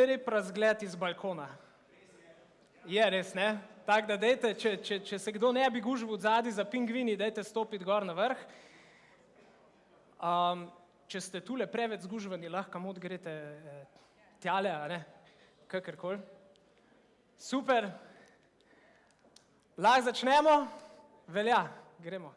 lep razgled iz balkona. Je res, ne? Tako da dajte, če se kdo ne bi gužil v zadnji za pingvini, dajte stopiti gor na vrh. Če ste tule preveč zgužvani, lahko mod greste tjale, a ne? Kakorkoli. Super. Lahko začnemo? Velja, gremo.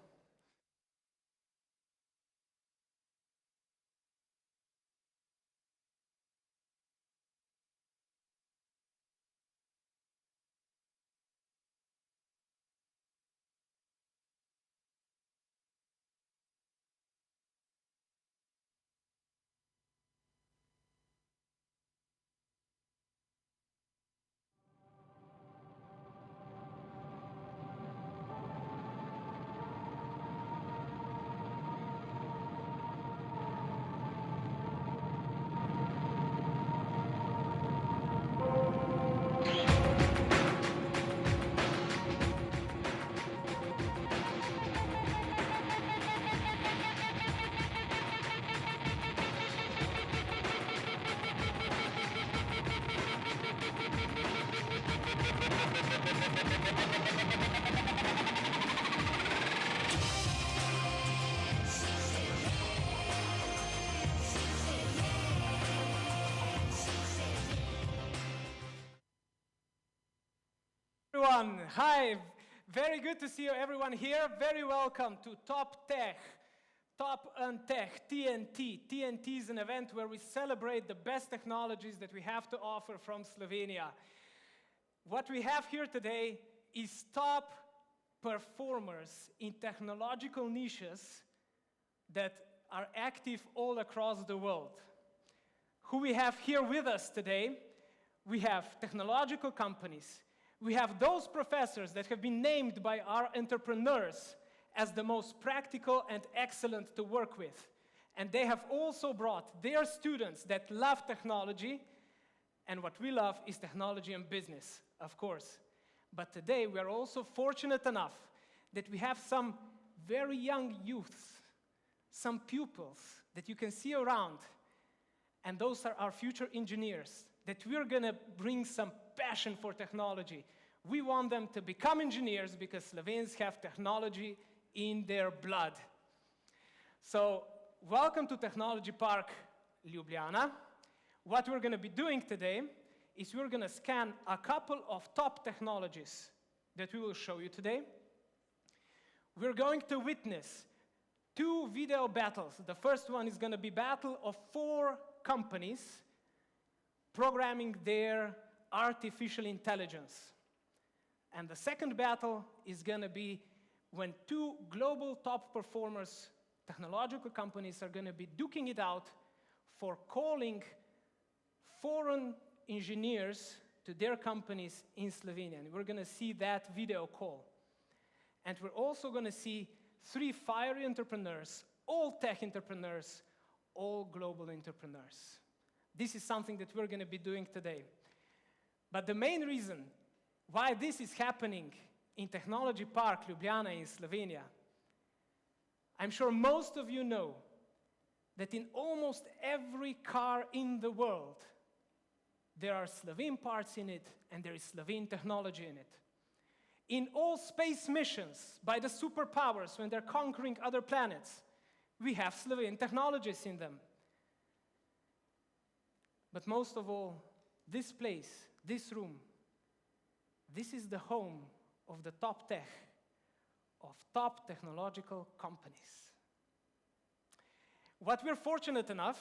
Everyone, hi, very good to see you everyone here. Very welcome to Top Tech, Top and Tech, TNT. TNT is an event where we celebrate the best technologies that we have to offer from Slovenia. What we have here today is top performers in technological niches that are active all across the world. Who we have here with us today, we have technological companies. We have those professors that have been named by our entrepreneurs as the most practical and excellent to work with. And they have also brought their students that love technology, and what we love is technology and business, of course. But today we are also fortunate enough that we have some very young youths, some pupils that you can see around, and those are our future engineers, that we're going to bring some passion for technology. We want them to become engineers because Slovenes have technology in their blood. So, welcome to Technology Park Ljubljana. What we're going to be doing today is we're going to scan a couple of top technologies that we will show you today. We're going to witness two video battles. The first one is going to be battle of 4 companies programming their artificial intelligence. And the second battle is going to be when 2 global top performers, technological companies, are going to be duking it out for calling foreign engineers to their companies in Slovenia. And we're going to see that video call. And we're also going to see 3 fiery entrepreneurs, all tech entrepreneurs, all global entrepreneurs. This is something that we're going to be doing today. But the main reason why this is happening in Technology Park Ljubljana in Slovenia, I'm sure most of you know that in almost every car in the world, there are Slovene parts in it and there is Slovene technology in it. In all space missions by the superpowers when they're conquering other planets, we have Slovene technologies in them. But most of all, this place, this room, this is the home of the top tech, of top technological companies. What we're fortunate enough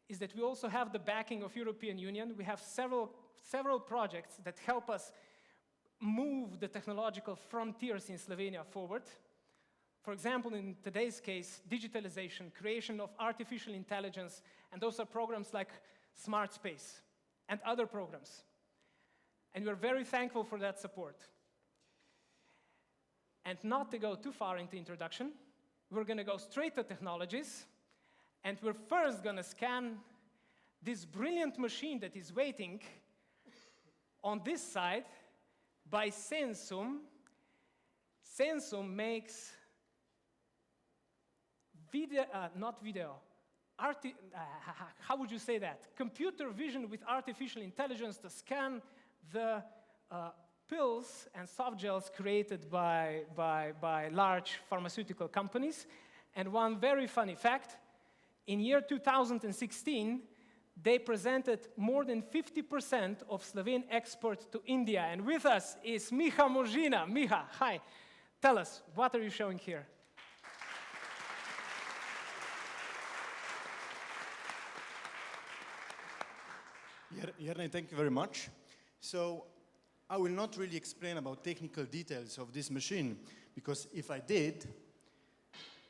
is that we also have the backing of European Union. We have several projects that help us move the technological frontiers in Slovenia forward. For example, in today's case, digitalization, creation of artificial intelligence, and those are programs like Smart Space and other programs. And we're very thankful for that support. And not to go too far into introduction, we're going to go straight to technologies, and we're first going to scan this brilliant machine that is waiting on this side by Sensum. Sensum makes how would you say that? Computer vision with artificial intelligence to scan the pills and soft gels created by large pharmaceutical companies. And one very funny fact, in year 2016, they presented more than 50% of Slovene export to India. And with us is Miha Možina. Miha, hi. Tell us, what are you showing here? Jernej, thank you very much. So, I will not really explain about technical details of this machine, because if I did,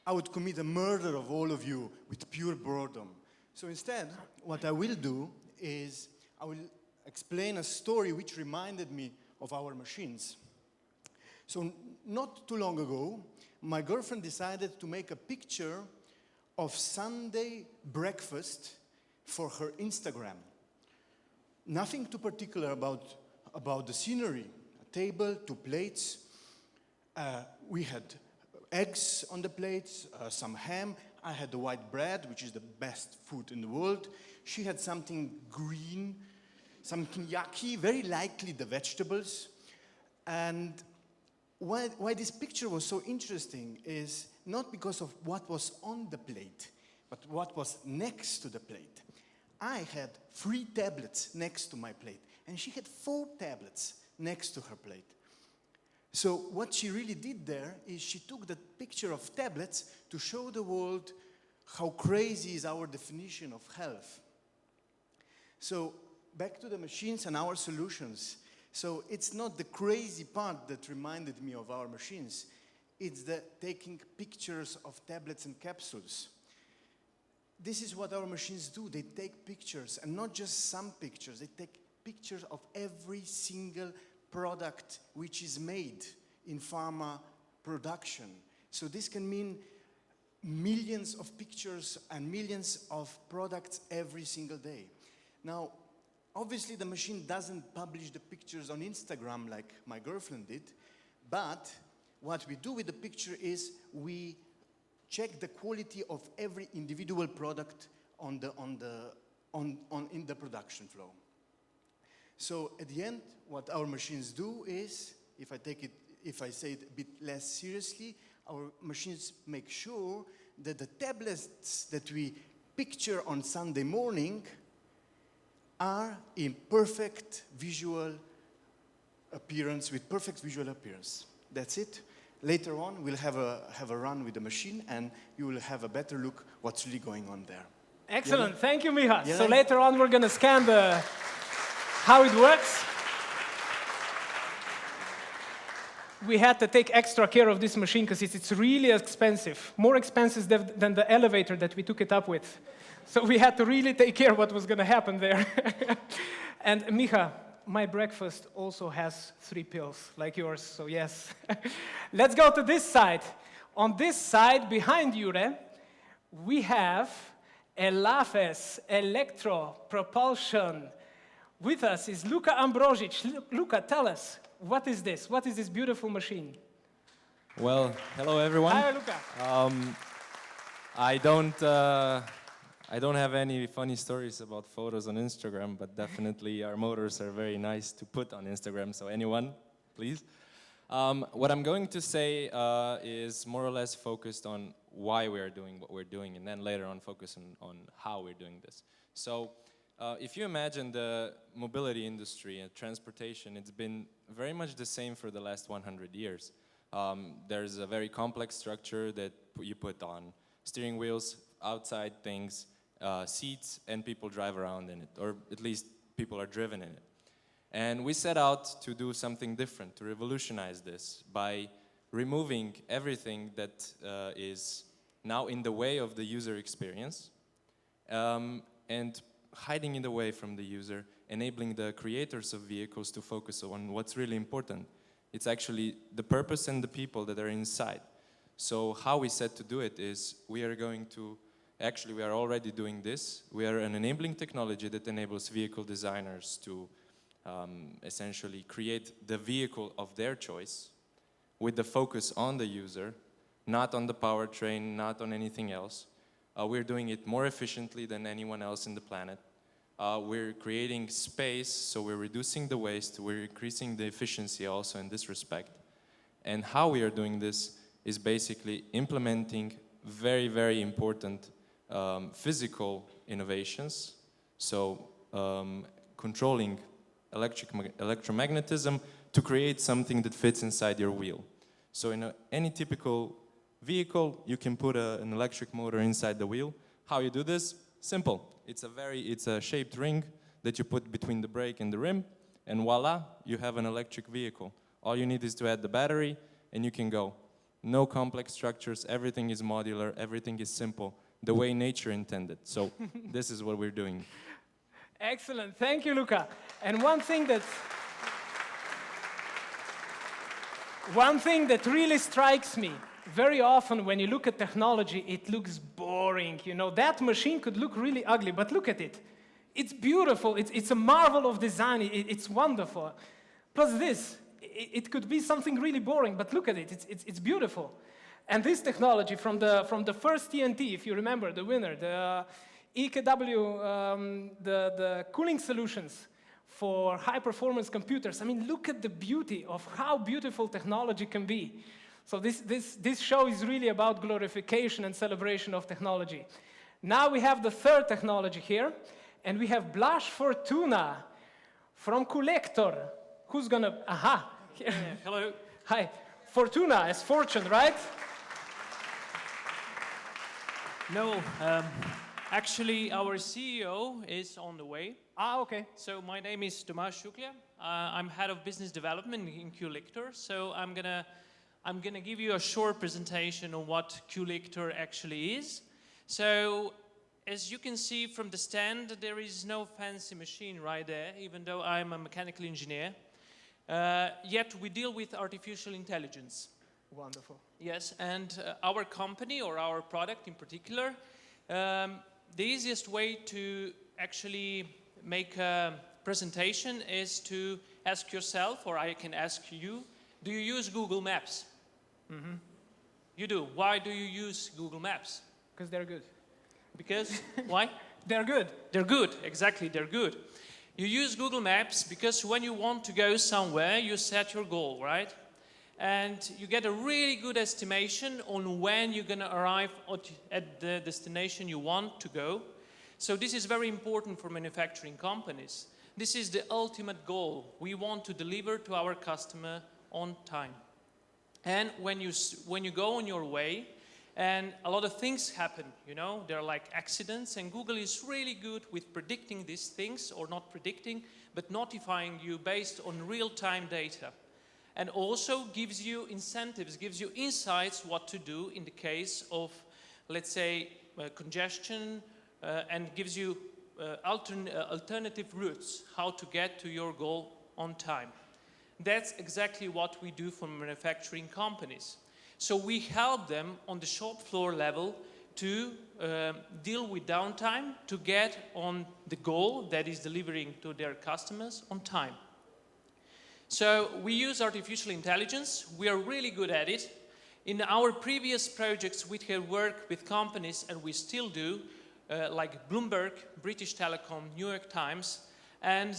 I would commit a murder of all of you with pure boredom. So instead, what I will do is I will explain a story which reminded me of our machines. So not too long ago, my girlfriend decided to make a picture of Sunday breakfast for her Instagram. Nothing too particular about the scenery. A table, 2 plates. We had eggs on the plates, some ham. I had the white bread, which is the best food in the world. She had something green, something yucky, very likely the vegetables. And why this picture was so interesting is not because of what was on the plate, but what was next to the plate. I had 3 tablets next to my plate, and she had 4 tablets next to her plate. So what she really did there is she took the picture of tablets to show the world how crazy is our definition of health. So back to the machines and our solutions. So it's not the crazy part that reminded me of our machines. It's the taking pictures of tablets and capsules. This is what our machines do. They take pictures, and not just some pictures. They take pictures of every single product which is made in pharma production. So this can mean millions of pictures and millions of products every single day. Now, obviously the machine doesn't publish the pictures on Instagram like my girlfriend did, but what we do with the picture is we check the quality of every individual product in the production flow. So at the end, what our machines do is, if I say it a bit less seriously, our machines make sure that the tablets that we picture on Sunday morning are in perfect visual appearance, with perfect visual appearance. That's it. Later on, we'll have a run with the machine, and you will have a better look what's really going on there. Excellent. Thank you, Miha. Yeah. So later on, we're going to scan how it works. We had to take extra care of this machine because it's really expensive, more expensive than the elevator that we took it up with. So we had to really take care of what was going to happen there. And Miha, my breakfast also has 3 pills, like yours, so yes. Let's go to this side. On this side, behind Jure, we have a LAFES electro propulsion. With us is Luka Ambrozic. Luka, tell us, what is this? What is this beautiful machine? Well, hello everyone. Hi, Luka. I don't have any funny stories about photos on Instagram, but definitely our motors are very nice to put on Instagram, so anyone, please. What I'm going to say is more or less focused on why we are doing what we're doing, and then later on focus on how we're doing this. So if you imagine the mobility industry and transportation, it's been very much the same for the last 100 years. There's a very complex structure that you put on steering wheels, outside things, seats, and people drive around in it, or at least people are driven in it. And we set out to do something different, to revolutionize this by removing everything that is now in the way of the user experience and hiding it away from the user, enabling the creators of vehicles to focus on what's really important. It's actually the purpose and the people that are inside. So how we set to do it is we are going to, actually we are already doing this. We are an enabling technology that enables vehicle designers to essentially create the vehicle of their choice with the focus on the user, not on the powertrain, not on anything else. We're doing it more efficiently than anyone else in the planet. We're creating space, so we're reducing the waste, we're increasing the efficiency also in this respect. And how we are doing this is basically implementing very, very important physical innovations. So controlling electromagnetism to create something that fits inside your wheel. So in any typical vehicle, you can put an electric motor inside the wheel. How you do this? Simple. It's a shaped ring that you put between the brake and the rim, and voila, you have an electric vehicle. All you need is to add the battery, and you can go. No complex structures, everything is modular, everything is simple, the way nature intended. So this is what we're doing. Excellent, thank you, Luca. And one thing that really strikes me, very often when you look at technology, it looks boring. You know, that machine could look really ugly, but look at it. It's beautiful, it's a marvel of design, it's wonderful. Plus this, it could be something really boring, but look at it, it's beautiful. And this technology from the first TNT, if you remember, the winner, the EKW, the cooling solutions for high-performance computers. I mean, look at the beauty of how beautiful technology can be. So this show is really about glorification and celebration of technology. Now we have the third technology here, and we have Blaž Fortuna from Collector. Who's gonna, aha. Yeah, hello. Hi, Fortuna as fortune, right? No, actually our CEO is on the way. Ah, okay. So my name is Tomáš Šukля. I'm head of business development in Collector. So I'm gonna give you a short presentation on what Collector actually is. So as you can see from the stand, there is no fancy machine right there, even though I'm a mechanical engineer. Yet we deal with artificial intelligence. Wonderful. Yes, and our company, or our product in particular, the easiest way to actually make a presentation is to ask yourself, or I can ask you, do you use Google Maps? Mm-hmm. You do. Why do you use Google Maps? Because they're good. Because, why? They're good. They're good, exactly, they're good. You use Google Maps because when you want to go somewhere, you set your goal, right? And you get a really good estimation on when you're going to arrive at the destination you want to go. So this is very important for manufacturing companies. This is the ultimate goal. We want to deliver to our customer on time. And when you go on your way, and a lot of things happen, you know, there are like accidents, and Google is really good with predicting these things, or not predicting, but notifying you based on real-time data. And also gives you incentives, gives you insights what to do in the case of, let's say, congestion, and gives you alternative routes, how to get to your goal on time. That's exactly what we do for manufacturing companies. So we help them on the shop floor level to deal with downtime, to get on the goal that is delivering to their customers on time. So we use artificial intelligence. We are really good at it. In our previous projects, we have worked with companies, and we still do, like Bloomberg, British Telecom, New York Times, and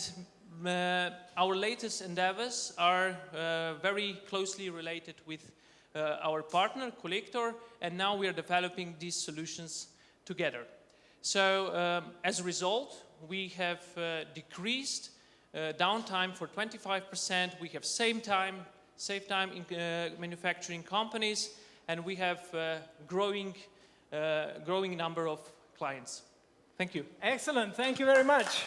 our latest endeavors are very closely related with our partner, Collector, and now we are developing these solutions together. So as a result, we have decreased downtime for 25%. We have save time in manufacturing companies, and we have growing number of clients. Thank you. Excellent, thank you very much.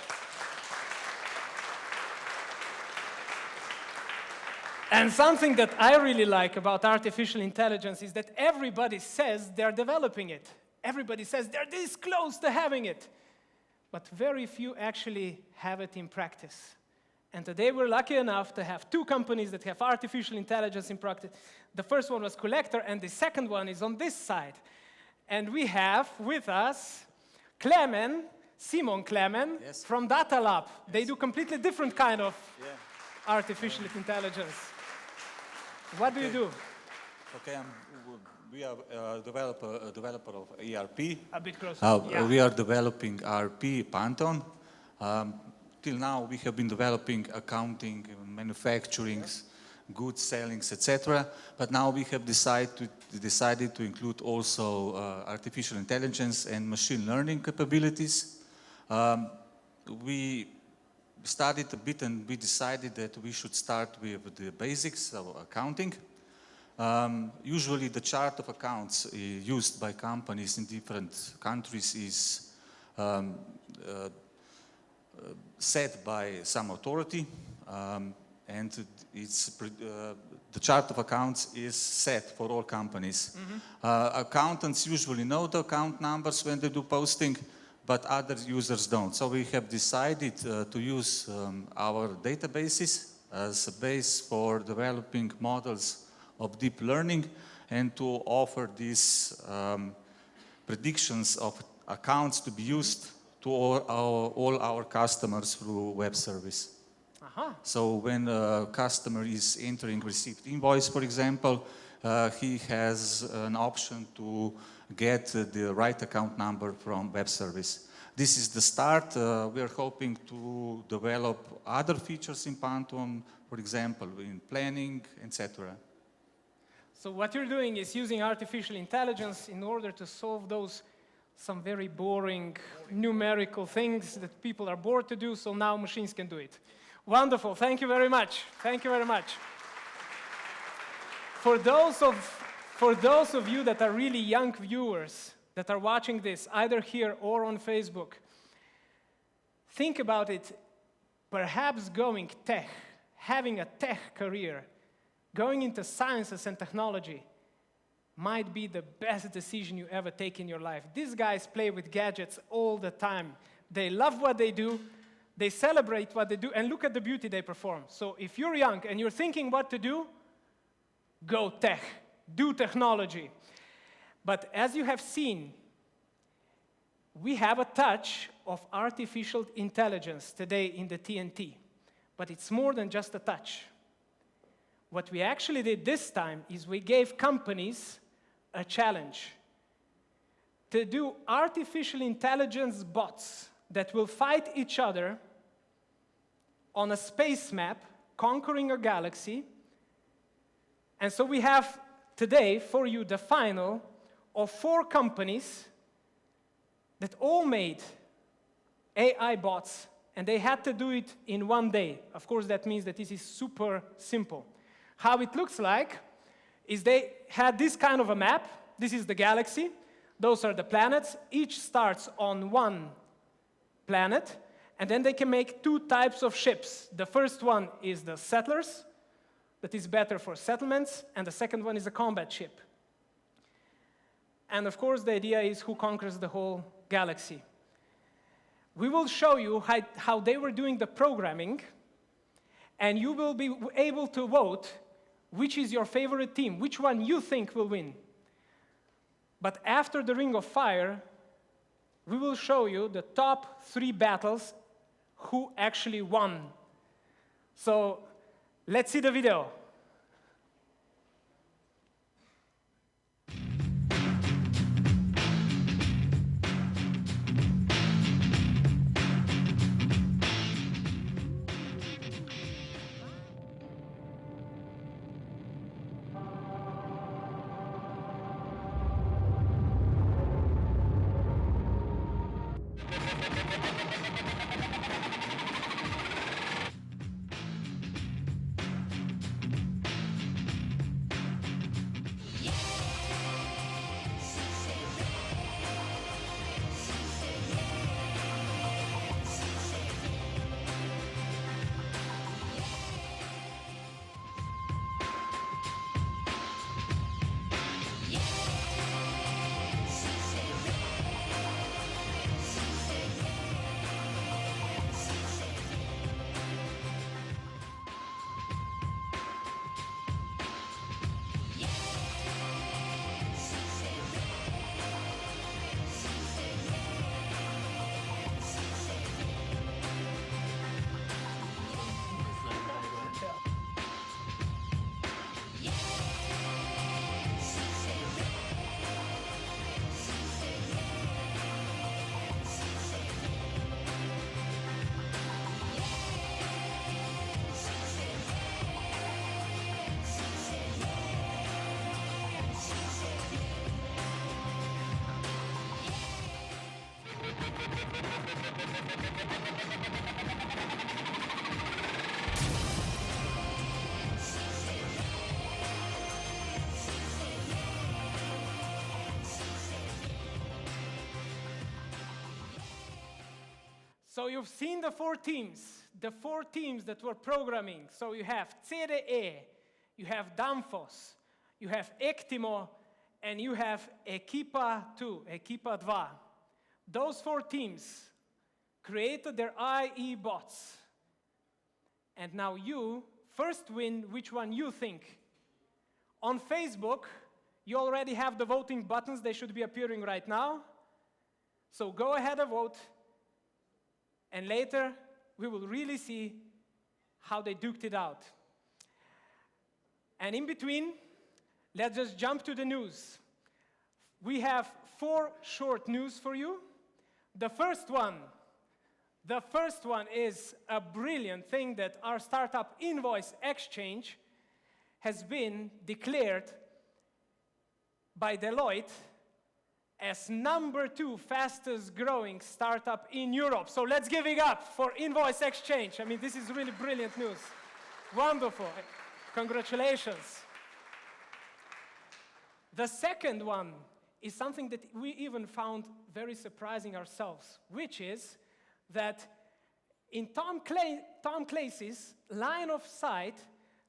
And something that I really like about artificial intelligence is that everybody says they're developing it. Everybody says they're this close to having it. But very few actually have it in practice. And today we're lucky enough to have two companies that have artificial intelligence in practice. The first one was Collector, and the second one is on this side. And we have with us Simon Klemen, Yes. from Data Lab. Yes. They do completely different kind of artificial intelligence. What do you do? Okay, we are a developer of ERP. A bit closer. Yeah. We are developing ERP Pantheon. Till now, we have been developing accounting, manufacturing, goods sellings, etc. But now we have decided to include also artificial intelligence and machine learning capabilities. We studied a bit and we decided that we should start with the basics of accounting. Usually the chart of accounts used by companies in different countries is set by some authority, and the chart of accounts is set for all companies. Accountants usually know the account numbers when they do posting, but other users don't. So we have decided to use our databases as a base for developing models of deep learning and to offer these predictions of accounts to be used to all our customers through web service. So when a customer is entering received invoice, for example, he has an option to get the right account number from web service. This is the start. We are hoping to develop other features in Pantheon, for example, in planning, etc. So what you're doing is using artificial intelligence in order to solve some very boring numerical things that people are bored to do, so now machines can do it. Wonderful, thank you very much. Thank you very much. For those of you that are really young viewers that are watching this, either here or on Facebook, think about it, perhaps going tech, having a tech career, going into sciences and technology might be the best decision you ever take in your life. These guys play with gadgets all the time. They love what they do, they celebrate what they do, and look at the beauty they perform. So if you're young and you're thinking what to do, go tech, do technology. But as you have seen, we have a touch of artificial intelligence today in the TNT, but it's more than just a touch. What we actually did this time is we gave companies a challenge to do artificial intelligence bots that will fight each other on a space map, conquering a galaxy. And so we have today for you the final of 4 companies that all made AI bots, and they had to do it in one day. Of course, that means that this is super simple. How it looks like is they had this kind of a map. This is the galaxy. Those are the planets. Each starts on one planet, and then they can make 2 types of ships. The first one is the settlers, that is better for settlements, and the second one is a combat ship. And of course, the idea is who conquers the whole galaxy. We will show you how they were doing the programming, and you will be able to vote which is your favorite team, which one you think will win. But after the Ring of Fire, we will show you the top 3 battles, who actually won. So let's see the video. So you've seen the four teams that were programming. So you have CDE, you have Danfoss, you have Ektimo, and you have Ekipa 2, Ekipa 2. Those four teams created their IE bots. And now you first win which one you think. On Facebook, you already have the voting buttons. They should be appearing right now. So go ahead and vote. And later, we will really see how they duked it out. And in between, let's just jump to the news. We have 4 short news for you. The first one is a brilliant thing that our startup Invoice Exchange has been declared by Deloitte as number 2 fastest growing startup in Europe. So let's give it up for Invoice Exchange. I mean, this is really brilliant news. Wonderful. Congratulations. The second one is something that we even found very surprising ourselves, which is that in Tom Clancy's line of sight,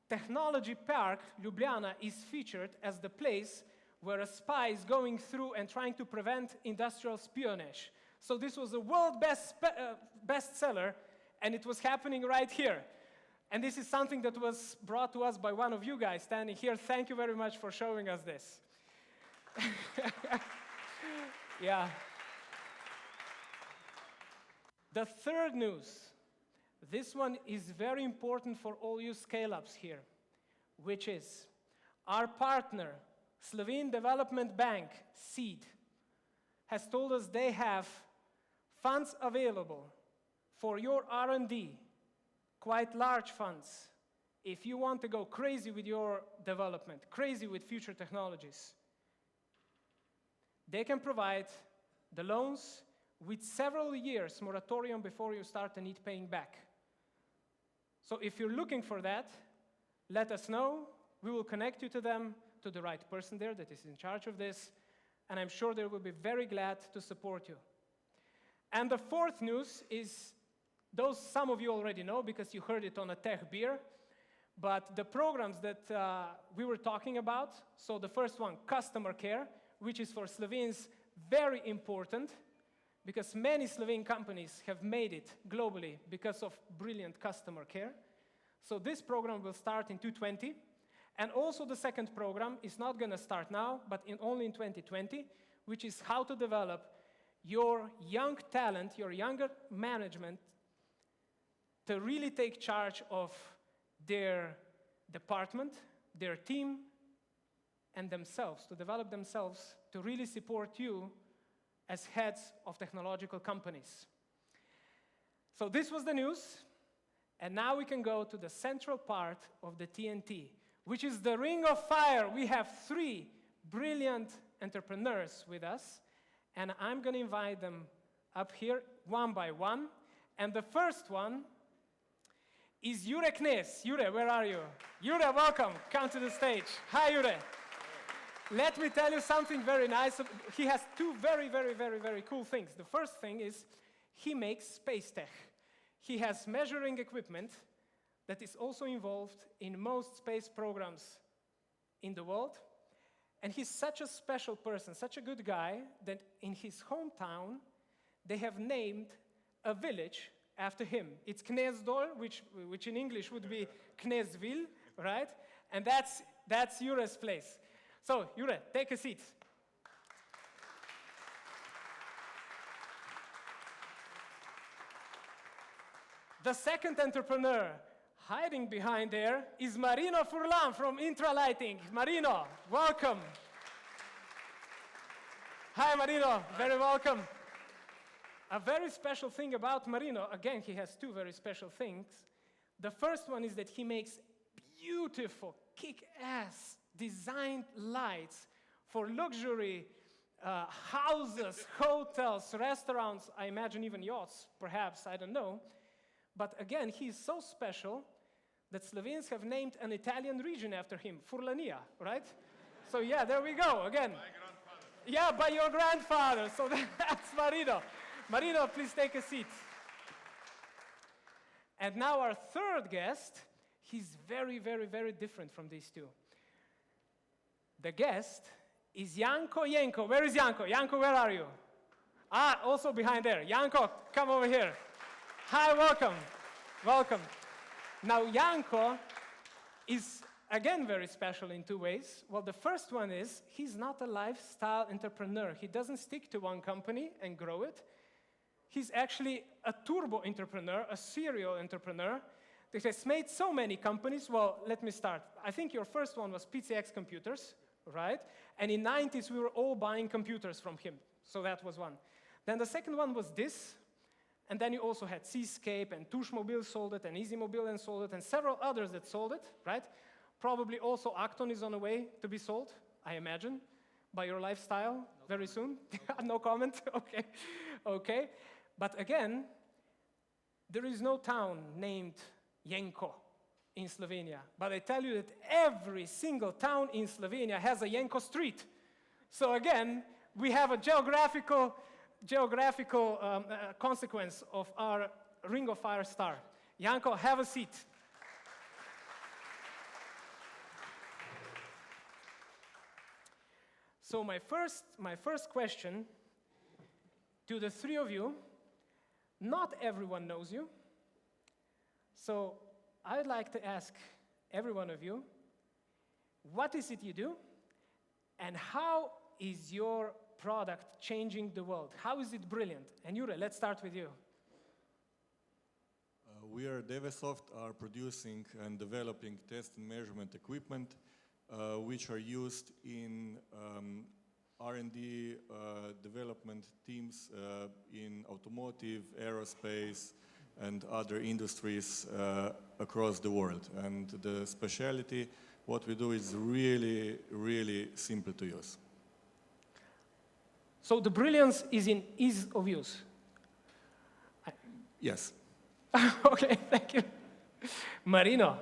Technology Park Ljubljana is featured as the place where a spy is going through and trying to prevent industrial espionage. So this was a world bestseller, and it was happening right here. And this is something that was brought to us by one of you guys standing here. Thank you very much for showing us this. Yeah. The third news, this one is very important for all you scale-ups here, which is our partner, Slovene Development Bank, SEED, has told us they have funds available for your R&D, quite large funds, if you want to go crazy with your development, crazy with future technologies. They can provide the loans with several years moratorium before you start and need paying back. So if you're looking for that, let us know. We will connect you to them, to the right person there that is in charge of this, and I'm sure they will be very glad to support you. And the fourth news is those some of you already know because you heard it on a tech beer, but the programs that we were talking about, so the first one, customer care, which is for Slovenes very important because many Slovene companies have made it globally because of brilliant customer care. So this program will start in 2020. And also the second program is not going to start now, but only in 2020, which is how to develop your young talent, your younger management, to really take charge of their department, their team, and themselves, to develop themselves, to really support you as heads of technological companies. So this was the news, and now we can go to the central part of the TNT, which is the Ring of Fire. We have 3 brilliant entrepreneurs with us, and I'm going to invite them up here one by one. And the first one is Jure Knez. Jure, where are you? Jure, welcome. Come to the stage. Hi, Jure. Let me tell you something very nice. He has 2 very cool things. The first thing is he makes space tech. He has measuring equipment that is also involved in most space programs in the world. And he's such a special person, such a good guy, that in his hometown, they have named a village after him. It's Knezdol, which in English would be Knezville, right? And that's Jure's place. So, Jure, take a seat. The second entrepreneur hiding behind there is Marino Furlan from Intralighting. Marino, welcome. Hi, Marino, very welcome. A very special thing about Marino, again, he has 2 very special things. The first one is that he makes beautiful, kick-ass designed lights for luxury houses, hotels, restaurants, I imagine even yachts, perhaps, I don't know. But again, he's so special that Slovenes have named an Italian region after him, Furlania, right? So yeah, there we go, again. My grandfather. Yeah, by your grandfather, so that's Marino. Marino, please take a seat. And now our third guest, he's very, very, very different from these two. The guest is Janko. Where is Janko? Janko, where are you? Ah, also behind there. Janko, come over here. Hi, welcome. Welcome. Now, Janko is, again, very special in two ways. Well, the first one is he's not a lifestyle entrepreneur. He doesn't stick to one company and grow it. He's actually a turbo entrepreneur, a serial entrepreneur that has made so many companies. Well, let me start. I think your first one was PCX Computers, right? And in the 90s, we were all buying computers from him. So that was one. Then the second one was this. And then you also had Seascape and Tushmobil sold it, and Easymobil and sold it, and several others that sold it, right? Probably also Acton is on the way to be sold, I imagine, by your lifestyle very soon. No comment? Okay. Okay. But again, there is no town named Jenko in Slovenia. But I tell you that every single town in Slovenia has a Jenko street. So again, we have a geographical consequence of our Ring of Fire star. Janko, have a seat. So my first question to the three of you, not everyone knows you. So I'd like to ask every one of you, what is it you do? And how is your product changing the world? How is it brilliant? And Jure, let's start with you. We are Devesoft are producing and developing test and measurement equipment which are used in R&D development teams in automotive, aerospace, and other industries across the world. And the specialty, what we do is really, really simple to use. So the brilliance is in ease of use. Yes. Okay, thank you. Marino.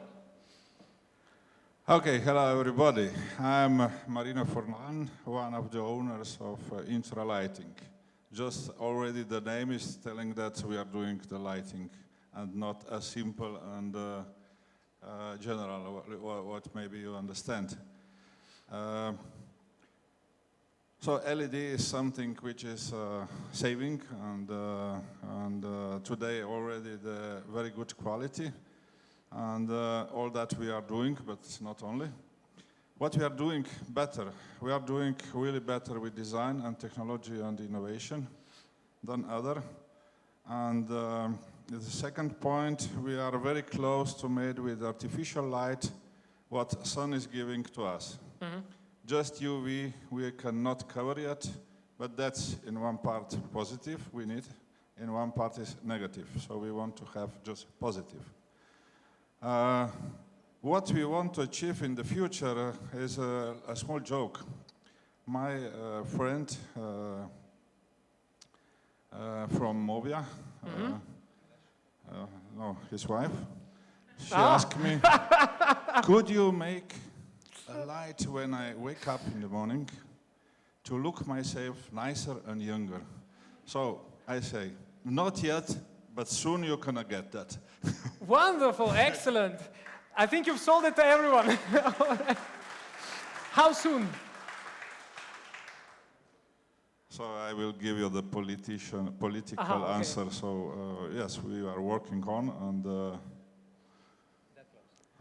Okay, hello everybody. I'm Marino Forlan, one of the owners of Intra Lighting. Just already the name is telling that we are doing the lighting and not as simple and general, what maybe you understand. So LED is something which is saving and today already the very good quality. And all that we are doing, but it's not only. What we are doing better, we are doing really better with design and technology and innovation than other. And the second point, we are very close to made with artificial light what sun is giving to us. Mm-hmm. Just UV, we cannot cover yet, but that's in one part positive, we need, in one part is negative. So we want to have just positive. What we want to achieve in the future is a small joke. My friend from Movia, no, his wife, she asked me, could you make a light when I wake up in the morning to look myself nicer and younger? So I say, not yet, but soon you're gonna get that. Wonderful, excellent. I think you've sold it to everyone. How soon? So I will give you the political okay. answer. So yes, we are working on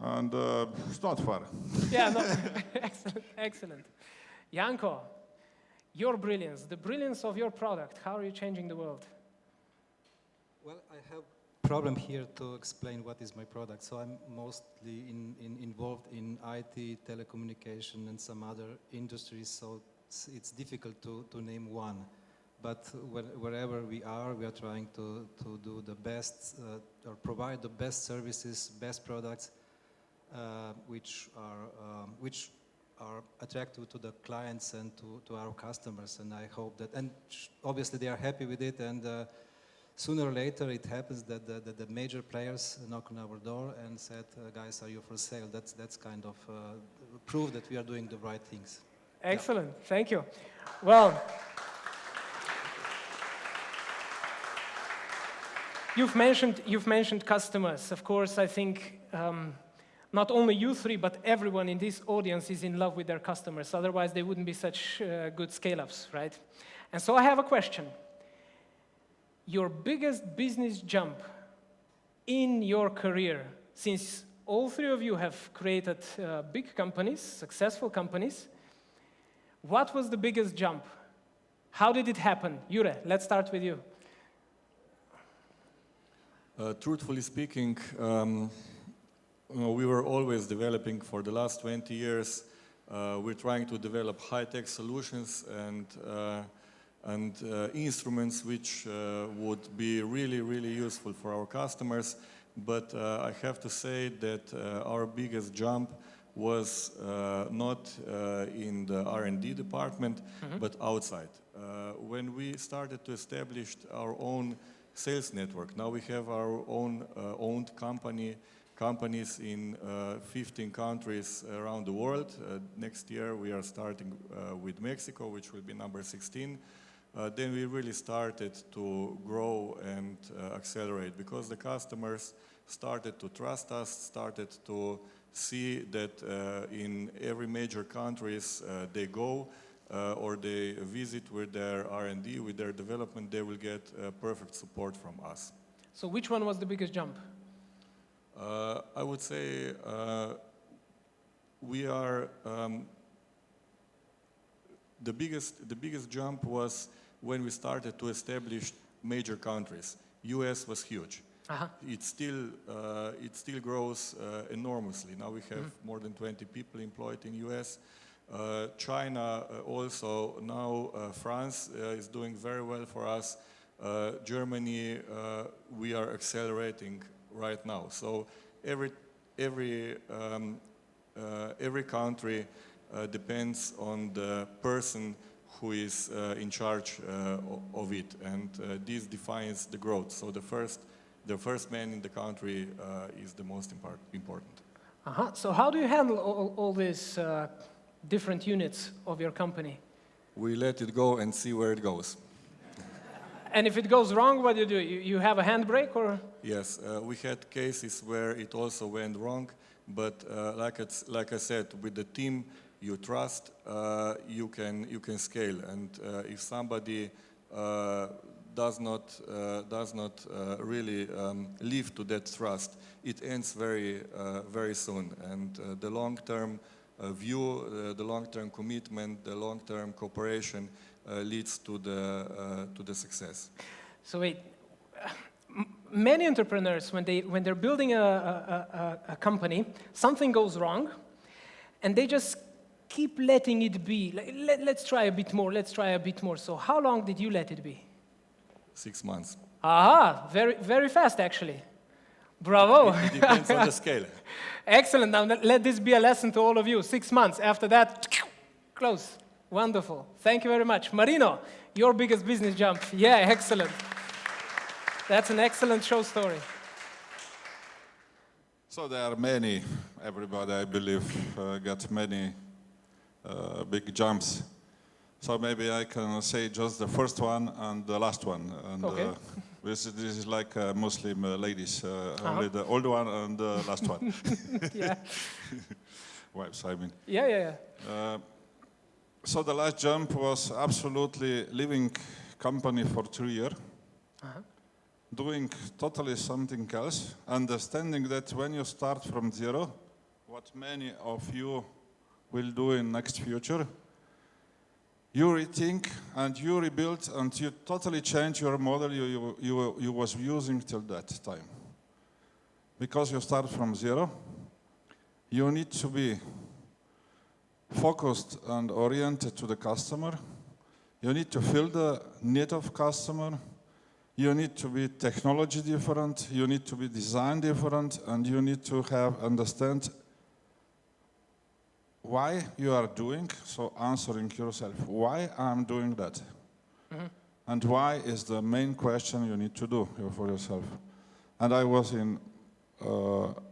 and it's not far. Yeah, no. Excellent, excellent. Janko, your brilliance, the brilliance of your product, how are you changing the world? Well, I have a problem here to explain what is my product. So I'm mostly involved in IT, telecommunication, and some other industries, so it's difficult to name one. But wherever we are trying to do the best, or provide the best services, best products, which are attractive to the clients and to our customers. And I hope that, and obviously they are happy with it, and sooner or later it happens that the major players knock on our door and said, guys, are you for sale? That's kind of proof that we are doing the right things. Excellent, yeah. Thank you. Well, You've mentioned customers. Of course, I think not only you three, but everyone in this audience is in love with their customers. Otherwise, they wouldn't be such good scale-ups, right? And so I have a question. Your biggest business jump in your career, since all three of you have created big companies, successful companies, what was the biggest jump? How did it happen? Jure, let's start with you. Truthfully speaking, we were always developing for the last 20 years. We're trying to develop high-tech solutions and instruments which would be really, really useful for our customers. But I have to say that our biggest jump was not in the R&D department, but outside. When we started to establish our own sales network, now we have our own owned companies in 15 countries around the world. Next year we are starting with Mexico, which will be number 16. Then we really started to grow and accelerate because the customers started to trust us, started to see that in every major countries they go or they visit with their R&D, with their development, they will get perfect support from us. So which one was the biggest jump? I would say we are the biggest jump was when we started to establish major countries. US was huge. It still grows enormously. Now we have more than 20 people employed in US. China also, now France is doing very well for us. Germany, we are accelerating right now. So every country depends on the person who is in charge of it, and this defines the growth. So the first man in the country is the most important. So how do you handle all these different units of your company? We let it go and see where it goes. And if it goes wrong, what do you do? You have a handbrake, or? Yes, we had cases where it also went wrong, but like I said, with the team you trust, you can scale. And if somebody does not really live to that trust, it ends very soon. And the long-term view, the long-term commitment, the long-term cooperation leads to the success. So wait, many entrepreneurs, when they're building a company, something goes wrong, and they just keep letting it be. Let's try a bit more. Let's try a bit more. So how long did you let it be? 6 months. Very, very fast, actually. Bravo. It depends on the scale. Excellent. Now let this be a lesson to all of you. 6 months. After that, close. Wonderful. Thank you very much. Marino, your biggest business jump. Yeah, excellent. That's an excellent show story. So there are many, everybody I believe got many big jumps. So maybe I can say just the first one and the last one. And okay. This is like Muslim ladies, only the old one and the last one. Yeah. Wives, I mean. Yeah. So the last jump was absolutely leaving company for 2 years, doing totally something else, understanding that when you start from zero, what many of you will do in next future, you rethink and you rebuild and you totally change your model you was using till that time. Because you start from zero, you need to be focused and oriented to the customer. You need to fill the need of customer. You need to be technology different. You need to be design different, and you need to understand why you are doing. So answering yourself, why I'm doing that, and why is the main question you need to do for yourself. And I was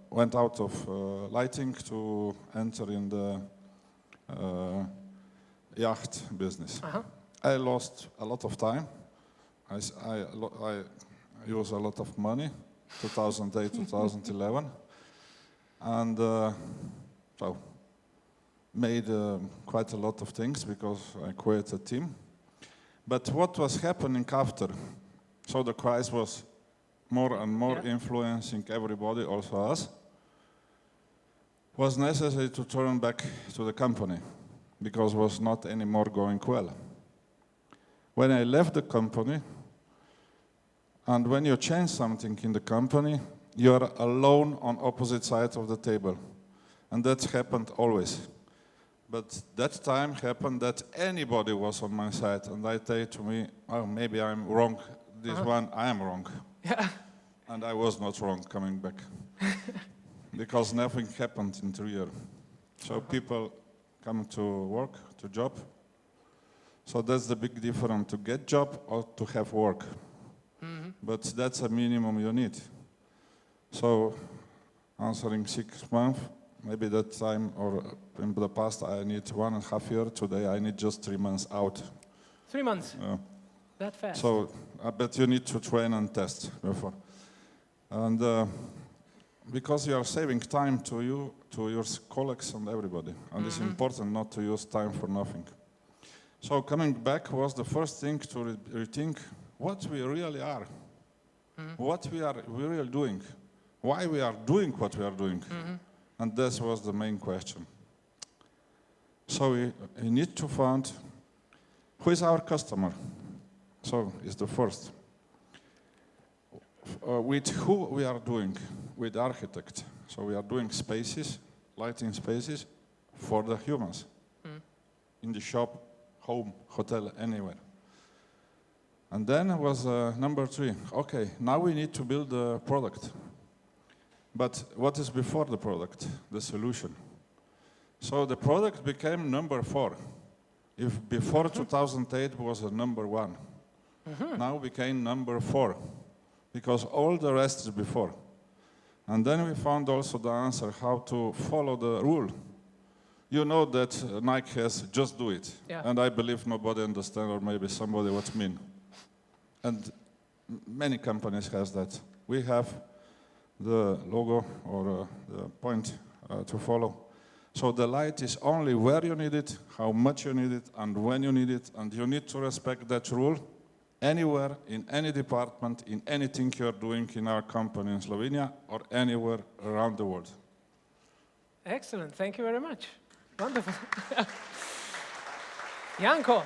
went out of lighting to enter in the yacht business. I lost a lot of time. I use a lot of money, 2008, 2011. And so made quite a lot of things because I created a team. But what was happening after? So the crisis was more and more influencing everybody, also us. Was necessary to turn back to the company because it was not anymore going well. When I left the company, and when you change something in the company, you are alone on opposite side of the table. And that happened always. But that time happened that anybody was on my side, and they say to me, oh, maybe I'm wrong. This one, I am wrong. Yeah. And I was not wrong coming back. Because nothing happened in 3 years. So people come to work, to job. So that's the big difference, to get job or to have work. But that's a minimum you need. So answering 6 months, maybe that time or in the past I need 1.5 years. Today I need just 3 months out. 3 months? That fast? So I bet you need to train and test before. And because you are saving time to you, to your colleagues and everybody. And it's important not to use time for nothing. So coming back was the first thing to rethink what we really are. What we are really doing. Why we are doing what we are doing. And this was the main question. So we need to find who is our customer. So it's the first. With who we are doing? With architect. So we are doing spaces, lighting spaces for the humans. In the shop, home, hotel, anywhere. And then was number 3. Okay, now we need to build the product. But what is before the product? The solution. So the product became number 4. If before 2008 was a number 1, now became number 4, because all the rest is before. And then we found also the answer how to follow the rule. You know that Nike has just do it, and I believe nobody understands, or maybe somebody what mean. And many companies has that. We have the logo or the point to follow. So the light is only where you need it, how much you need it, and when you need it, and you need to respect that rule anywhere, in any department, in anything you're doing in our company in Slovenia or anywhere around the world. Excellent, thank you very much. Wonderful. Janko,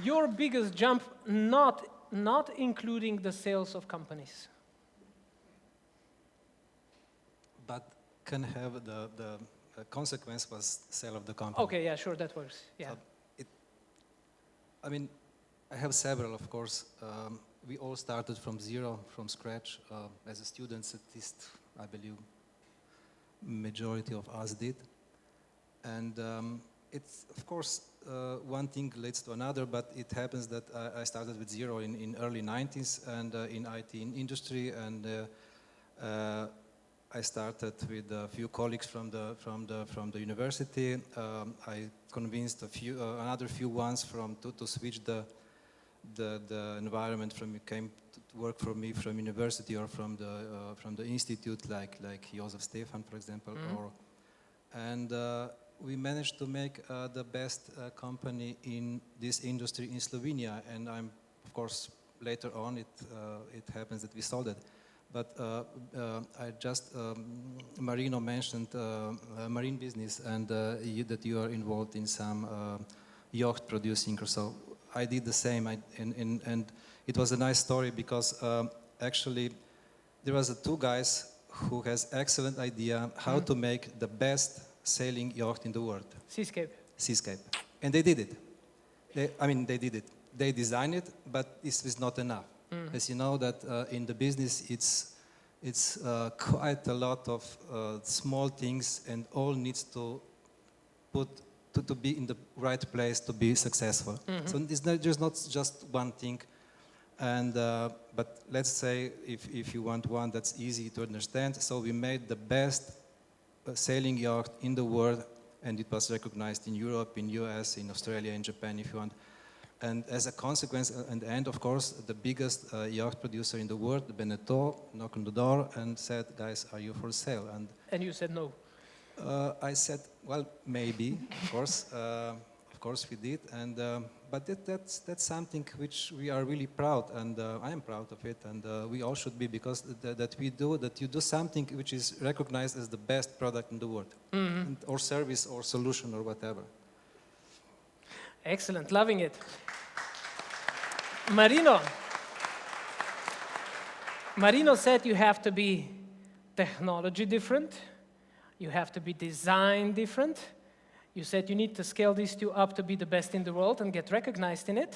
your biggest jump, not including the sales of companies. But can have the consequence was sale of the company. Okay, yeah, sure, that works. Yeah. So I mean, I have several, of course. We all started from zero, from scratch. As a student, at least, I believe, majority of us did. And it's, of course, one thing leads to another, but it happens that I started with zero in early 90s and in IT industry, and I started with a few colleagues from the university. I convinced another few ones to switch the environment came to work for me from university or from the institute, like Josef Stefan, for example. And we managed to make the best company in this industry in Slovenia. And of course, later on it happens that we sold it. But I just, Marino mentioned marine business and that you are involved in some yacht producing or so. I did the same, and it was a nice story because actually there was 2 guys who has excellent idea how to make the best sailing yacht in the world. Seascape. And they did it. They did it. They designed it, but this is not enough. As you know that in the business it's quite a lot of small things, and all needs to be in the right place to be successful. So there's not just one thing. And but let's say if you want one that's easy to understand, so we made the best sailing yacht in the world, and it was recognized in Europe, in US, in Australia, in Japan, if you want. And as a consequence, in the end, of course, the biggest yacht producer in the world, Beneteau, knocked on the door and said, guys, are you for sale? And you said no. I said, well, maybe, of course. Of course we did, but that's something which we are really proud, and I am proud of it, and we all should be, because that you do something which is recognized as the best product in the world, or service, or solution, or whatever. Excellent, loving it. Marino said you have to be technology different, you have to be design different. You said you need to scale these two up to be the best in the world and get recognized in it.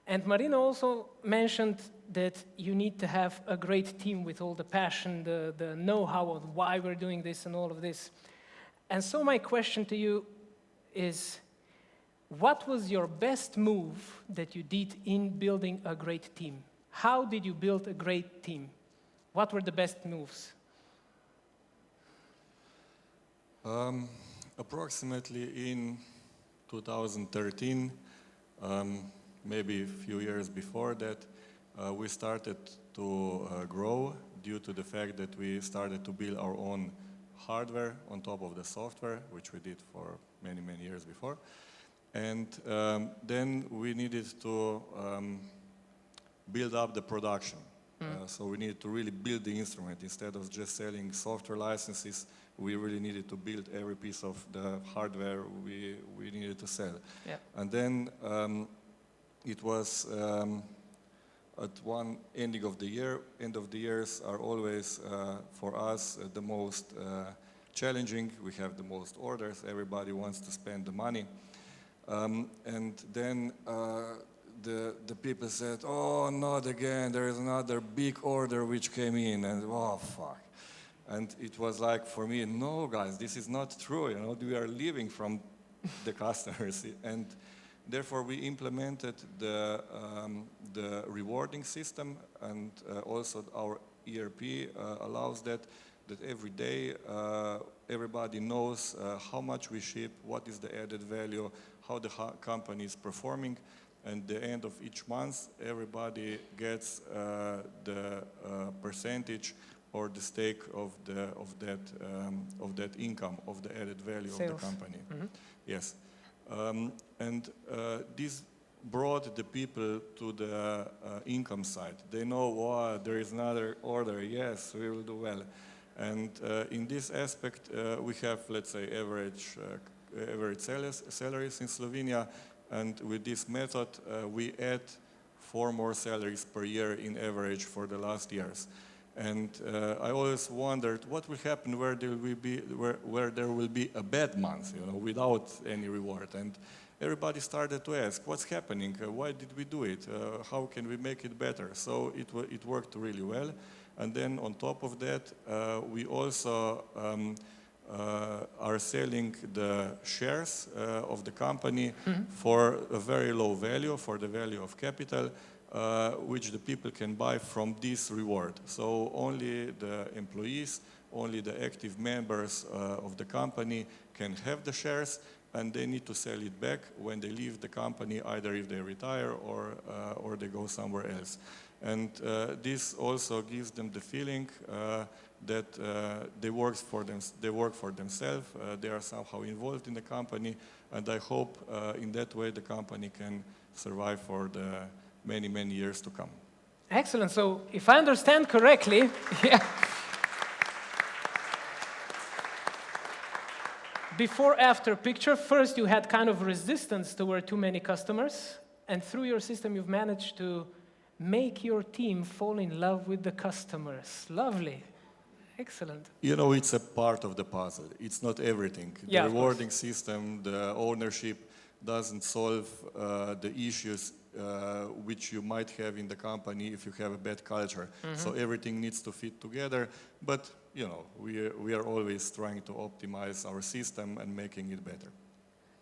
And Marino also mentioned that you need to have a great team with all the passion, the know-how of why we're doing this and all of this. And so my question to you is, what was your best move that you did in building a great team? How did you build a great team? What were the best moves? Approximately in 2013, maybe a few years before that, we started to grow due to the fact that we started to build our own hardware on top of the software, which we did for many, many years before. And then we needed to build up the production. So we needed to really build the instrument. Instead of just selling software licenses, we really needed to build every piece of the hardware we needed to sell. Yeah. And then it was at one ending of the year. End of the years are always, for us, the most challenging. We have the most orders. Everybody wants to spend the money. And then the people said, oh, not again, there is another big order which came in, and oh, fuck. And it was like, for me, no, guys, this is not true, you know, we are living from the customers. And therefore, we implemented the rewarding system, and also our ERP allows that every day everybody knows how much we ship, what is the added value, how the company is performing. And the end of each month, everybody gets the percentage or the stake of that income, of the added value Sales. of the company. Yes. And this brought the people to the income side. They know, oh, there is another order, yes, we will do well. And in this aspect, we have, let's say, average salaries in Slovenia. And with this method, we add 4 more salaries per year in average for the last years. And I always wondered what will happen where there will be a bad month, you know, without any reward. And everybody started to ask, what's happening? Why did we do it? How can we make it better? So it worked really well. And then on top of that, we also are selling the shares of the company for a very low value, for the value of capital, which the people can buy from this reward. So only the employees, only the active members of the company can have the shares, and they need to sell it back when they leave the company, either if they retire or they go somewhere else. And this also gives them the feeling that they work for themselves, they are somehow involved in the company, and I hope in that way the company can survive for the many, many years to come. Excellent. So if I understand correctly, yeah. Before-after picture, first you had kind of resistance toward too many customers, and through your system you've managed to make your team fall in love with the customers. Lovely. Excellent. You know, it's a part of the puzzle. It's not everything. Yeah, the rewarding system, the ownership doesn't solve the issues which you might have in the company if you have a bad culture. So everything needs to fit together. But, you know, we are always trying to optimize our system and making it better.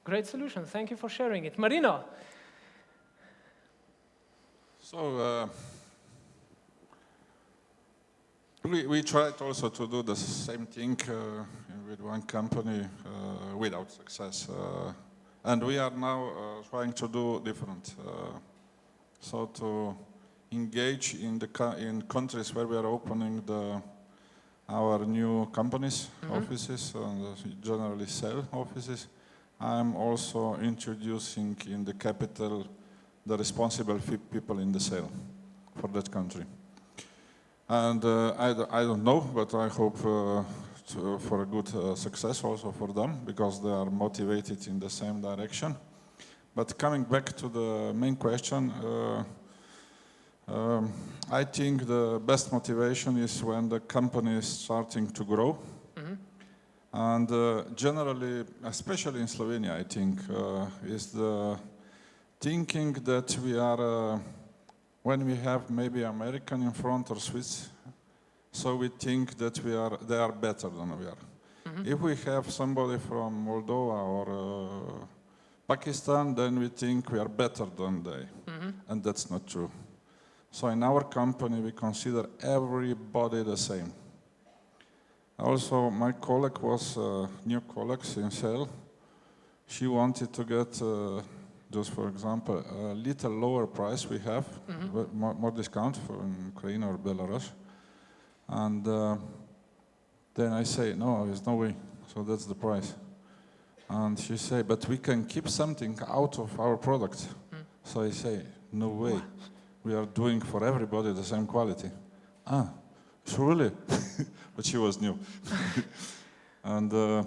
Great solution. Thank you for sharing it. Marino. So we tried also to do the same thing with one company without success. And we are now trying to do different. So to engage in in countries where we are opening our new companies, offices, and generally sell offices. I'm also introducing in the capital the responsible people in the sale for that country. And I don't know, but I hope for a good success also for them, because they are motivated in the same direction. But coming back to the main question, I think the best motivation is when the company is starting to grow. And generally, especially in Slovenia, I think, is the thinking that we are, when we have maybe American in front or Swiss, so we think that they are better than we are. If we have somebody from Moldova or Pakistan, then we think we are better than they. And that's not true. So in our company, we consider everybody the same. Also, my colleague was new colleagues in sale. She wanted to get, just for example, a little lower price we have, more discount from Ukraine or Belarus. And then I say, no, there's no way. So that's the price. And she say, but we can keep something out of our product. So I say, no way. We are doing for everybody the same quality. Ah, surely. But she was new. And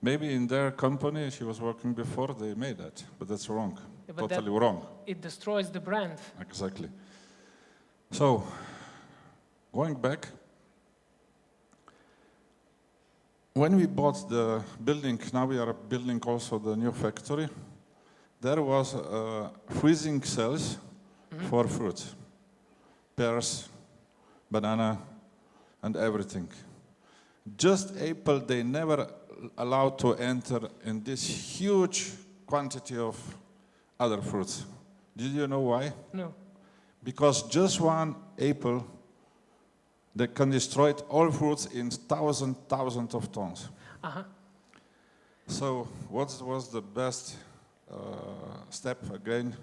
maybe in their company, she was working before, they made that. But that's wrong. Yeah, but totally wrong. It destroys the brand. Exactly. So, going back, when we bought the building, now we are building also the new factory, there was freezing cells for fruit, pears, banana, and everything. Just apple, they never allowed to enter in this huge quantity of other fruits. Did you know why? No. Because just one apple, they can destroy all fruits in thousands of tons. So what was the best step again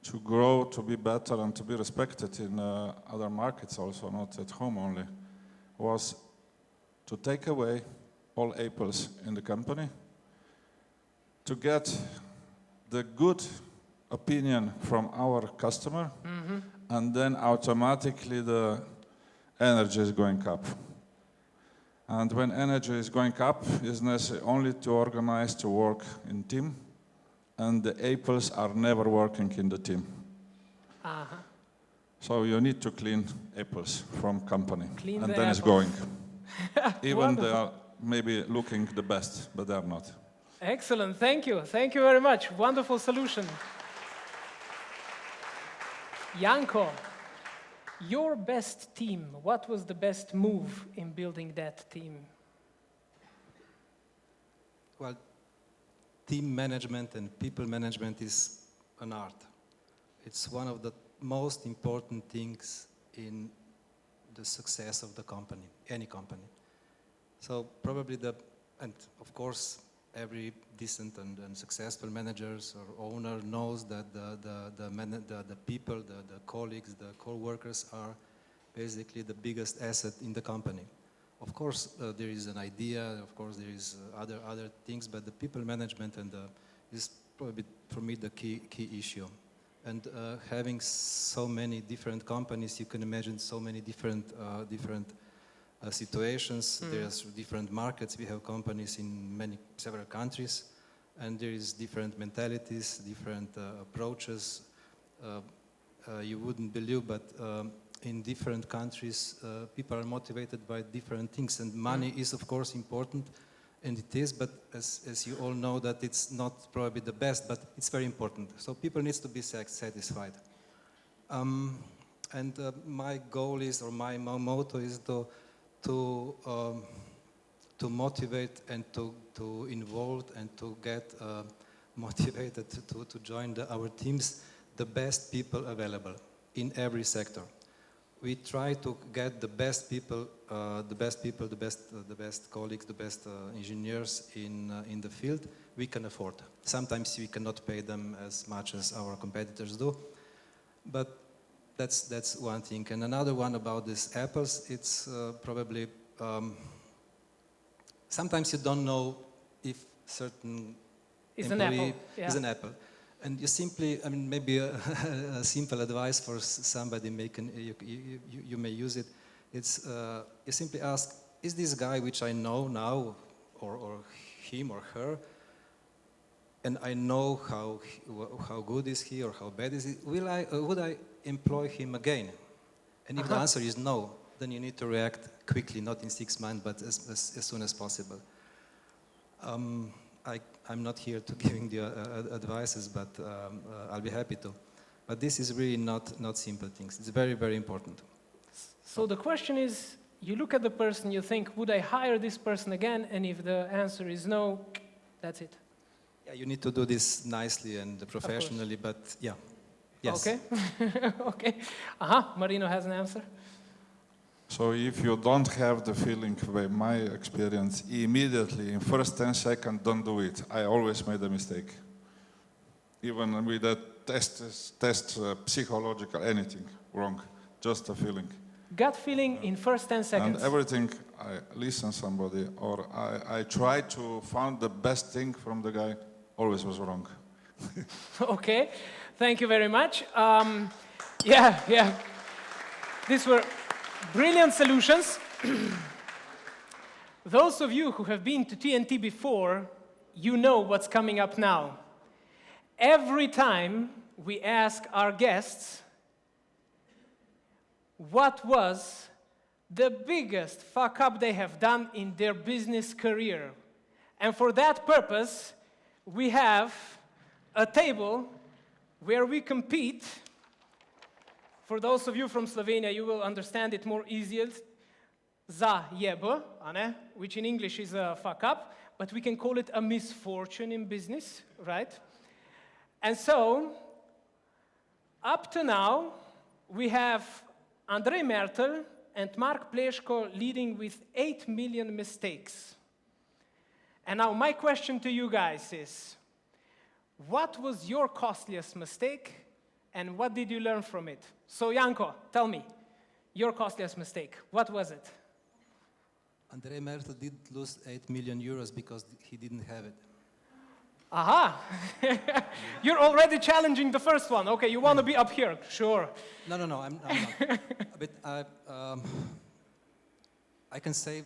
to grow, to be better, and to be respected in other markets also, not at home only, was to take away all apples in the company, to get the good opinion from our customer, and then automatically the energy is going up. And when energy is going up, it's necessary only to organize to work in team, and the apples are never working in the team. So you need to clean apples from company, Clean and the then it's apples. going. Even they are maybe looking the best, but they are not. Excellent, thank you. Thank you very much. Wonderful solution. Janko, your best team, what was the best move in building that team? Well, team management and people management is an art. It's one of the most important things in the success of the company, any company. So probably and of course, every decent and successful managers or owner knows that the people, the colleagues, the co-workers are basically the biggest asset in the company. Of course, there is an idea, of course there is other things, but the people management is probably for me the key issue. And having so many different companies, you can imagine so many different situations. There's different markets. We have companies in several countries, and there is different mentalities, different approaches. You wouldn't believe, but in different countries, people are motivated by different things, and money is of course important, and it is, but as you all know, that it's not probably the best, but it's very important. So people need to be satisfied. And my goal is, or my motto is to motivate and to involve and to get motivated to join our teams, the best people available in every sector. we try to get the best people, the best colleagues, the best engineers in the field we can afford. Sometimes we cannot pay them as much as our competitors do, but that's one thing. And another one about these apples, it's probably sometimes you don't know if certain Is an employee apple, yeah. is an apple. And you simply, I mean, maybe a simple advice for somebody you may use it. It's you simply ask, is this guy which I know now, or him or her, and I know how good is he or how bad is he, would I employ him again? And if the answer is no, then you need to react quickly, not in 6 months, but as soon as possible. I'm not here to giving the advices, but I'll be happy to. But this is really not simple things. It's very, very important. So the question is, you look at the person, you think, would I hire this person again? And if the answer is no, that's it. Yeah, you need to do this nicely and professionally, but yeah. Yes. Okay. Okay. Marino has an answer. So if you don't have the feeling, by my experience, immediately, in first 10 seconds, don't do it. I always made a mistake. Even with a test psychological, anything wrong, just a feeling. Gut feeling in first 10 seconds. And everything, I listen somebody, or I try to find the best thing from the guy, always was wrong. Okay, thank you very much. Yeah. These were brilliant solutions. Those of you who have been to TNT before, you know what's coming up now. Every time we ask our guests, what was the biggest fuck up they have done in their business career? And for that purpose, we have a table where we compete. For those of you from Slovenia, you will understand it more easily. Za jebo, which in English is a fuck up, but we can call it a misfortune in business, right? And so, up to now, we have Andrej Mertel and Mark Pleško leading with 8 million mistakes. And now my question to you guys is, what was your costliest mistake and what did you learn from it? So Janko, tell me, your costliest mistake, what was it? Andrej Mertel did lose 8 million euros because he didn't have it. Aha! You're already challenging the first one. Okay, you want to be up here, sure. No, I'm not. But I can say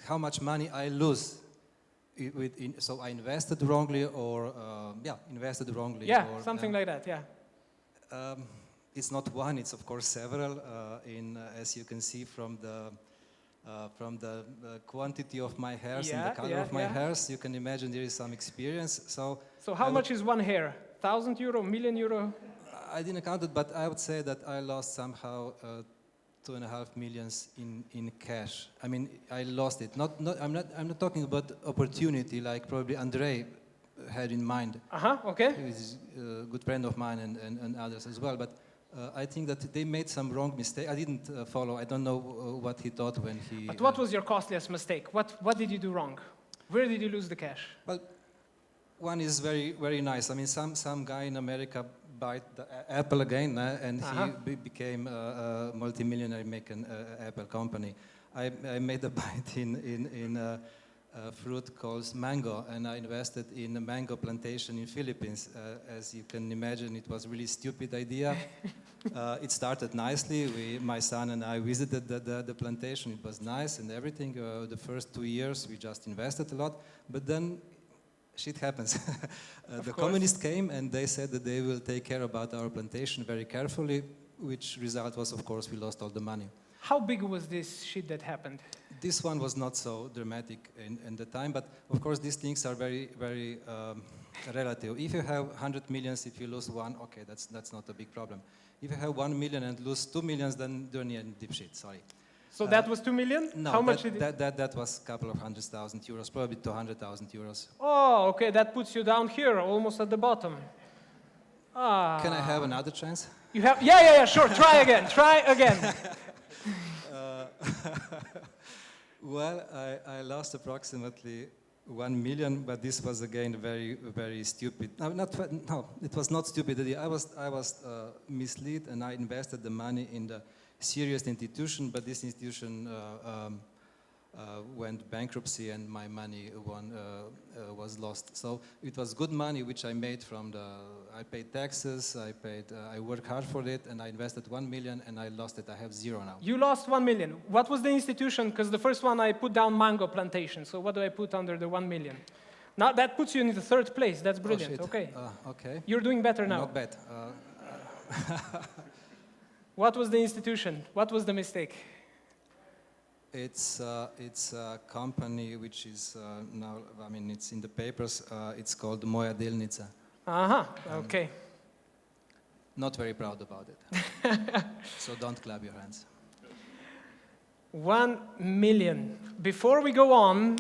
how much money I lose. So I invested wrongly, or invested wrongly. Yeah, or, something like that. Yeah. It's not one; it's of course several. As you can see from the quantity of my hairs and the color of my hairs, you can imagine there is some experience. So how much is one hair? 1,000 euro, million euro? I didn't count it, but I would say that I lost somehow 2.5 million in cash. I mean, I lost it. I'm not talking about opportunity like probably Andrej had in mind. Okay. He is a good friend of mine and others as well. But I think that they made some wrong mistake. I didn't follow. I don't know what he thought when he. But what was your costliest mistake? What did you do wrong? Where did you lose the cash? Well, one is very, very nice. I mean, some guy in America bought the Apple again, and he became a multimillionaire, making an Apple company. I made a bite in a fruit called mango, and I invested in a mango plantation in Philippines. As you can imagine, it was a really stupid idea. It started nicely. My son and I visited the plantation. It was nice and everything. The first 2 years, we just invested a lot, but then shit happens. The communists came and they said that they will take care about our plantation very carefully, which result was, of course, we lost all the money. How big was this shit that happened? This one was not so dramatic in the time, but of course these things are very, very relative. If you have 100 millions, if you lose one, okay, that's not a big problem. If you have 1 million and lose 2 millions, then you're in deep shit, sorry. So that was 2 million? No, how much did it? That was a couple of 100,000 euros, probably 200,000 euros. Oh, okay, that puts you down here, almost at the bottom. Can I have another chance? You have, yeah, sure, try again. Well, I lost approximately 1 million, but this was again very, very stupid. No, it was not stupid. I was misled, and I invested the money in the serious institution, but this institution went bankruptcy, and my money was lost. So it was good money which I made from I paid taxes, I worked hard for it, and I invested 1 million, and I lost it. I have 0 now. You lost 1 million. What was the institution? Because the first one I put down mango plantation. So what do I put under the 1 million? Now that puts you in the 3rd place. That's brilliant. Oh, okay. Okay. You're doing better now. Not bad. What was the institution? What was the mistake? It's a company which is now, I mean, it's in the papers. It's called Moja delnica. Okay. Not very proud about it. So don't clap your hands. 1 million. Before we go on,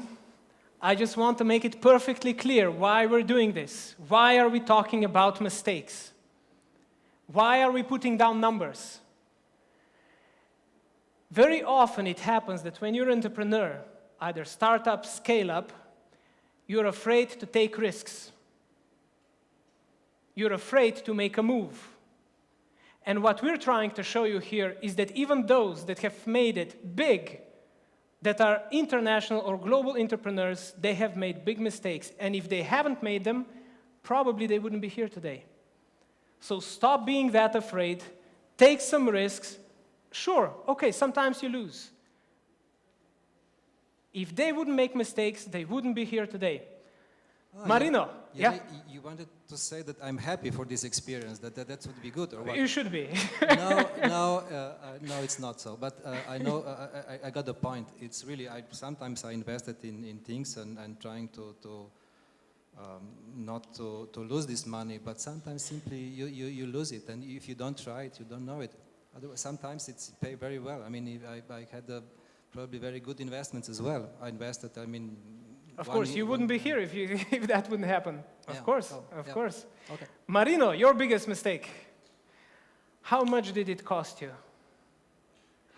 I just want to make it perfectly clear why we're doing this. Why are we talking about mistakes? Why are we putting down numbers? Very often it happens that when you're an entrepreneur, either startup, scale up, you're afraid to take risks. You're afraid to make a move. And what we're trying to show you here is that even those that have made it big, that are international or global entrepreneurs, they have made big mistakes. And if they haven't made them, probably they wouldn't be here today. So stop being that afraid, take some risks. Sure, okay, sometimes you lose. If they wouldn't make mistakes, they wouldn't be here today. Marino, yeah? You wanted to say that I'm happy for this experience, that would be good, or what? You should be. No, it's not so. But I know, I got the point. It's really, sometimes I invested in things and trying to not to lose this money, but sometimes simply you lose it, and if you don't try it, you don't know it. Otherwise, sometimes it's pay very well. I mean, I had probably very good investments as well. I invested, I mean... Of course, you wouldn't be here if that wouldn't happen. Of course. Okay. Marino, your biggest mistake. How much did it cost you?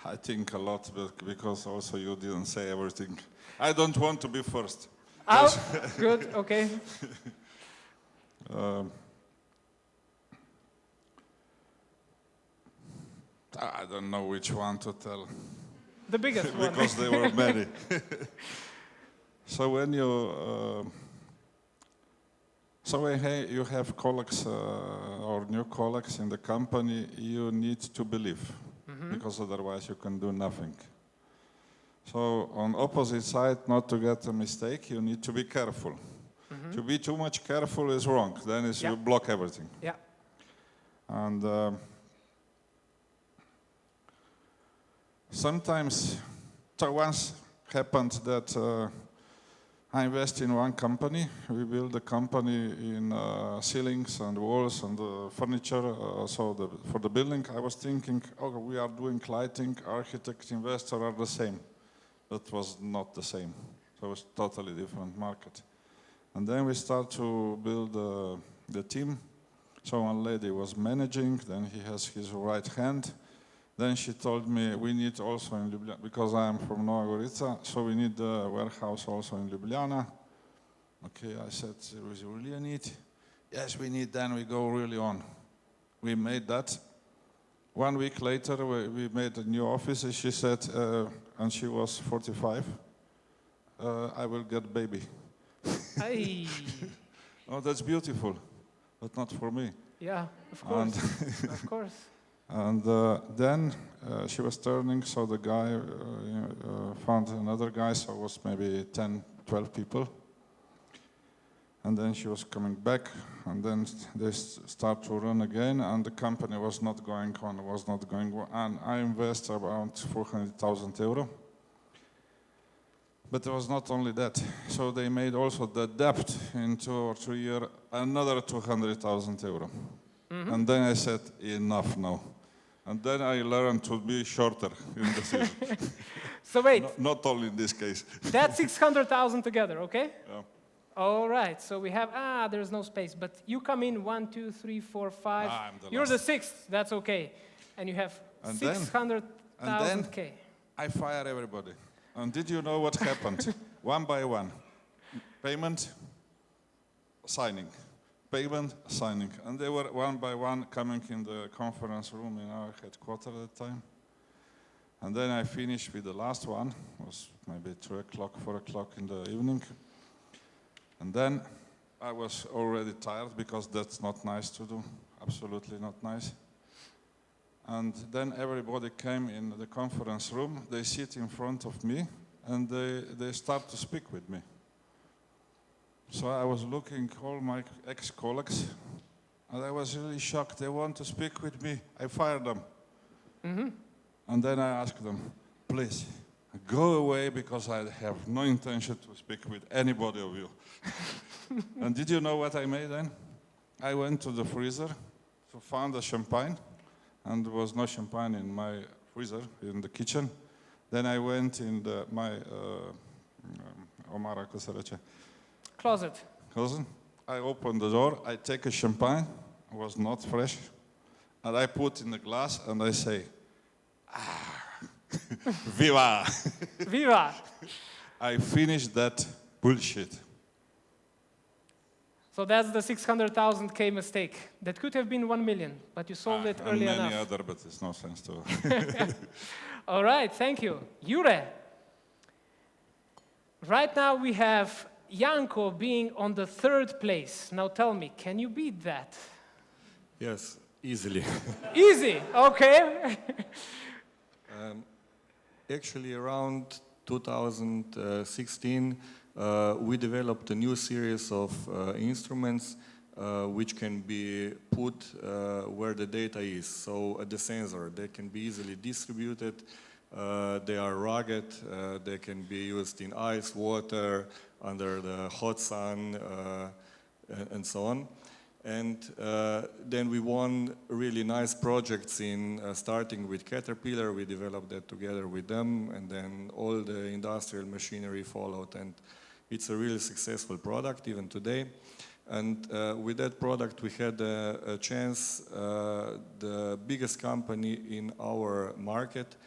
I think a lot, because also you didn't say everything. I don't want to be first. Oh, good, okay. I don't know which one to tell. The biggest one. Because there were many. So when you you have colleagues or new colleagues in the company, you need to believe, because otherwise you can do nothing. So on opposite side, not to get a mistake, you need to be careful. To be too much careful is wrong. Then you block everything. Yeah. And sometimes, so once happened that I invest in one company. We build a company in ceilings and walls and furniture. For the building, I was thinking, oh, we are doing lighting, architect, investor are the same. That was not the same. So it was totally different market. And then we start to build the team. So one lady was managing, then he has his right hand. Then she told me, we need also in Ljubljana, because I am from Nova Gorica, so we need a warehouse also in Ljubljana. Okay, I said, we really need? Yes, we need, then we go really on. We made that. 1 week later, we made a new office, and she said, and she was 45, I will get baby. Aye. Oh, that's beautiful, but not for me. Yeah, of course, of course. And then she was turning, so the guy found another guy, so it was maybe 10, 12 people. And then she was coming back, and then they start to run again, and the company was not going on, and I invest around 400,000 euro. But it was not only that. So they made also the debt in 2 or 3 years, another 200,000 euro. And then I said, enough now. And then I learned to be shorter in the season. So wait. Not only in this case. That's 600,000 together, okay? Yeah. All right, so we have, there's no space, but you come in 1, 2, 3, 4, 5. I'm the You're the last. sixth, that's okay. And you have And then- 600,000 K. I fire everybody. And did you know what happened? One by one. Payment, signing. Payment, signing. And they were one by one coming in the conference room in our headquarters at the time. And then I finished with the last one. It was maybe 3 o'clock, 4 o'clock in the evening. And then I was already tired because that's not nice to do. Absolutely not nice. And then everybody came in the conference room. They sit in front of me and they start to speak with me. So I was looking all my ex-colleagues and I was really shocked. They want to speak with me. I fired them. And then I asked them, please, go away because I have no intention to speak with anybody of you. And did you know what I made then? I went to the freezer to find the champagne, and there was no champagne in my freezer, in the kitchen. Then I went in my Omara, kako se reče? Closet. Cousin. I opened the door, I take a champagne, it was not fresh, and I put in the glass and I say, Viva! Viva! I finished that bullshit. So that's the 600,000 K mistake. That could have been 1 million, but you solved it early and many enough. other, but it's no sense to. All right, thank you. Jure. Right now we have Janko being on the 3rd place. Now tell me, can you beat that? Yes, easily. Easy, okay. Actually, around 2016, we developed a new series of instruments which can be put where the data is. So at the sensor, they can be easily distributed. They are rugged. They can be used in ice, water, under the hot sun, and so on. And then we won really nice projects in starting with Caterpillar. We developed that together with them, and then all the industrial machinery followed. And it's a really successful product even today. And with that product, we had a chance, the biggest company in our market.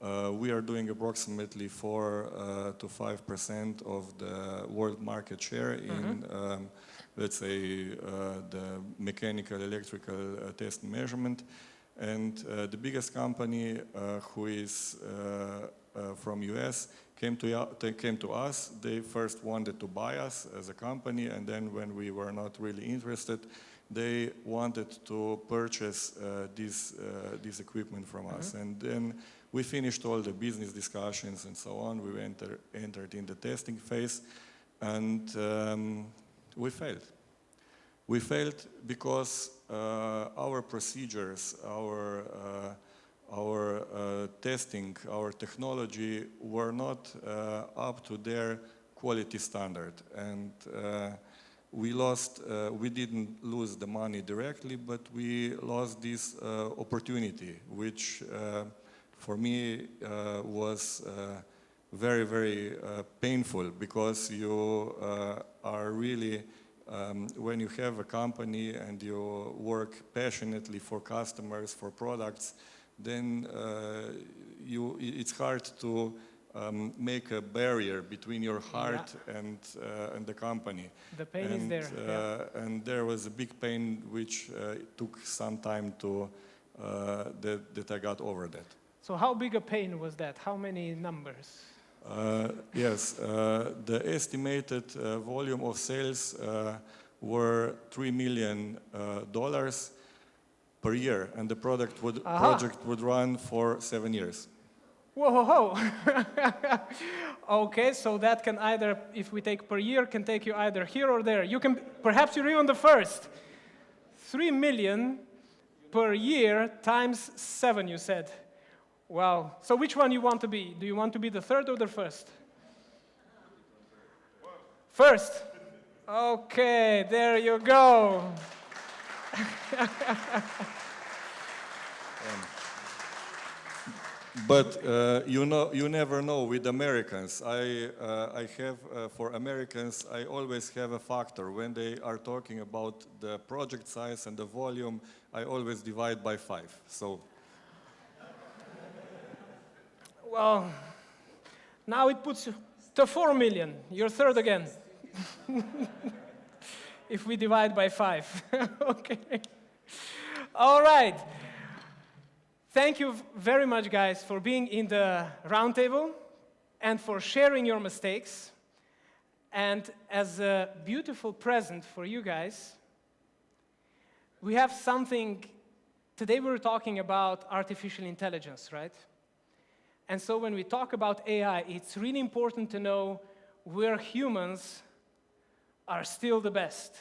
We are doing approximately 4 to 5% of the world market share in, let's say, the mechanical, electrical test and measurement. And the biggest company, who is from US, came to us. They first wanted to buy us as a company, and then when we were not really interested, they wanted to purchase this equipment from us. And then we finished all the business discussions and so on. We entered in the testing phase, and we failed. We failed because our procedures, our testing, our technology were not up to their quality standard. And we didn't lose the money directly, but we lost this opportunity, which for me was very, very painful, because you are really, when you have a company and you work passionately for customers, for products, then it's hard to make a barrier between your heart and the company. The pain is there. And there was a big pain which took some time to that I got over that. So how big a pain was that? How many numbers? Yes, the estimated volume of sales were $3 million per year, and the project would run for 7 years. Whoa, okay, so that can either, if we take per year, can take you either here or there. You can, perhaps you're even the first. 3 million per year times 7, you said. Wow. So which one you want to be? Do you want to be the third or the first? First. Okay, there you go. But you never know with Americans. I have, for Americans, I always have a factor. When they are talking about the project size and the volume, I always divide by 5. So. Well, now it puts you to 4 million. You're third again. If we divide by 5. Okay. All right. Thank you very much, guys, for being in the roundtable and for sharing your mistakes. And as a beautiful present for you guys, we have something. Today we're talking about artificial intelligence, right? And so when we talk about AI, it's really important to know where humans are still the best.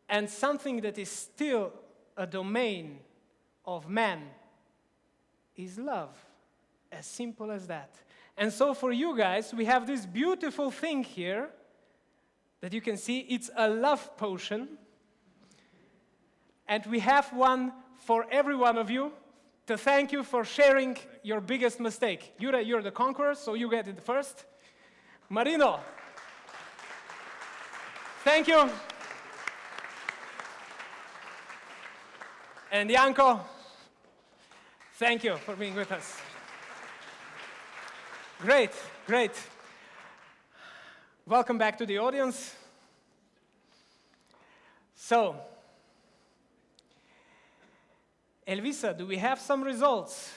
And something that is still a domain of man is love, as simple as that. And so for you guys, we have this beautiful thing here that you can see. It's a love potion. And we have one for every one of you to thank you for sharing your biggest mistake. You're the conqueror, so you get it first. Marino, thank you. And Janko, thank you for being with us. Great, great. Welcome back to the audience. So, Elvisa, do we have some results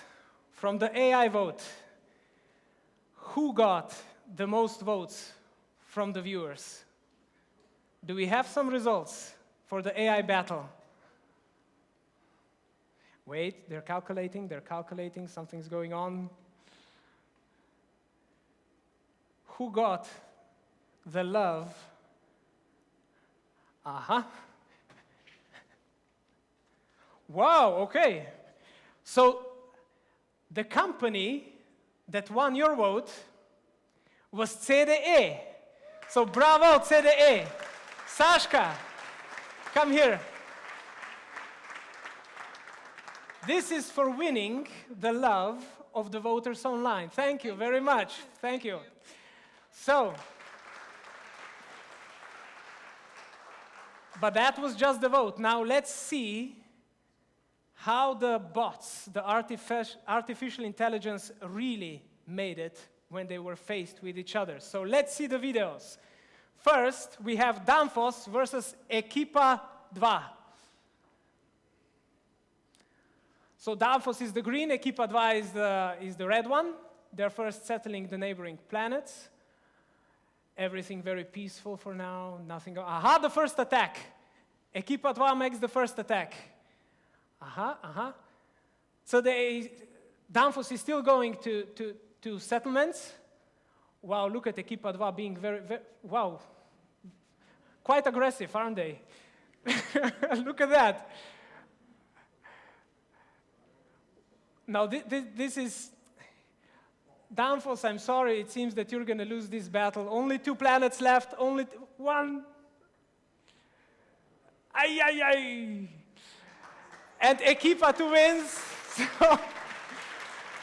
from the AI vote? Who got the most votes from the viewers? Do we have some results for the AI battle? Wait, they're calculating, something's going on. Who got the love? Wow, okay. So the company that won your vote was CDE. So bravo, CDE. Sashka, come here. This is for winning the love of the voters online. Thank you very much. Thank you. So, but that was just the vote. Now let's see how the bots, the artificial intelligence really made it when they were faced with each other. So let's see the videos. First, we have Danfoss versus Ekipa 2. So Danfoss is the green, Ekipa 2 is the red one. They're first settling the neighboring planets. Everything very peaceful for now, nothing. Aha, the first attack. Ekipa 2 makes the first attack. So Danfoss is still going to settlements. Wow, look at Ekipa 2 being very, wow. Quite aggressive, aren't they? Look at that. Now, this is Danfoss, I'm sorry, it seems that you're going to lose this battle. Only 2 planets left, only 1. Ay. And Ekipa 2 wins.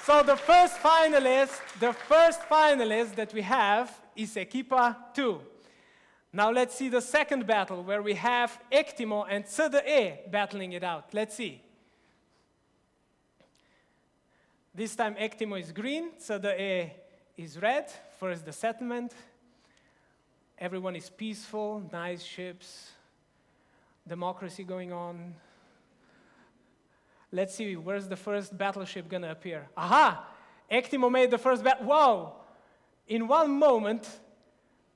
So the first finalist that we have is Ekipa 2. Now let's see the second battle where we have Ektimo and CDE battling it out. Let's see. This time Ektimo is green, CDE is red. First the settlement. Everyone is peaceful, nice ships, democracy going on. Let's see, where's the first battleship gonna appear? Aha! Ektimo made the first battle. Wow! In one moment,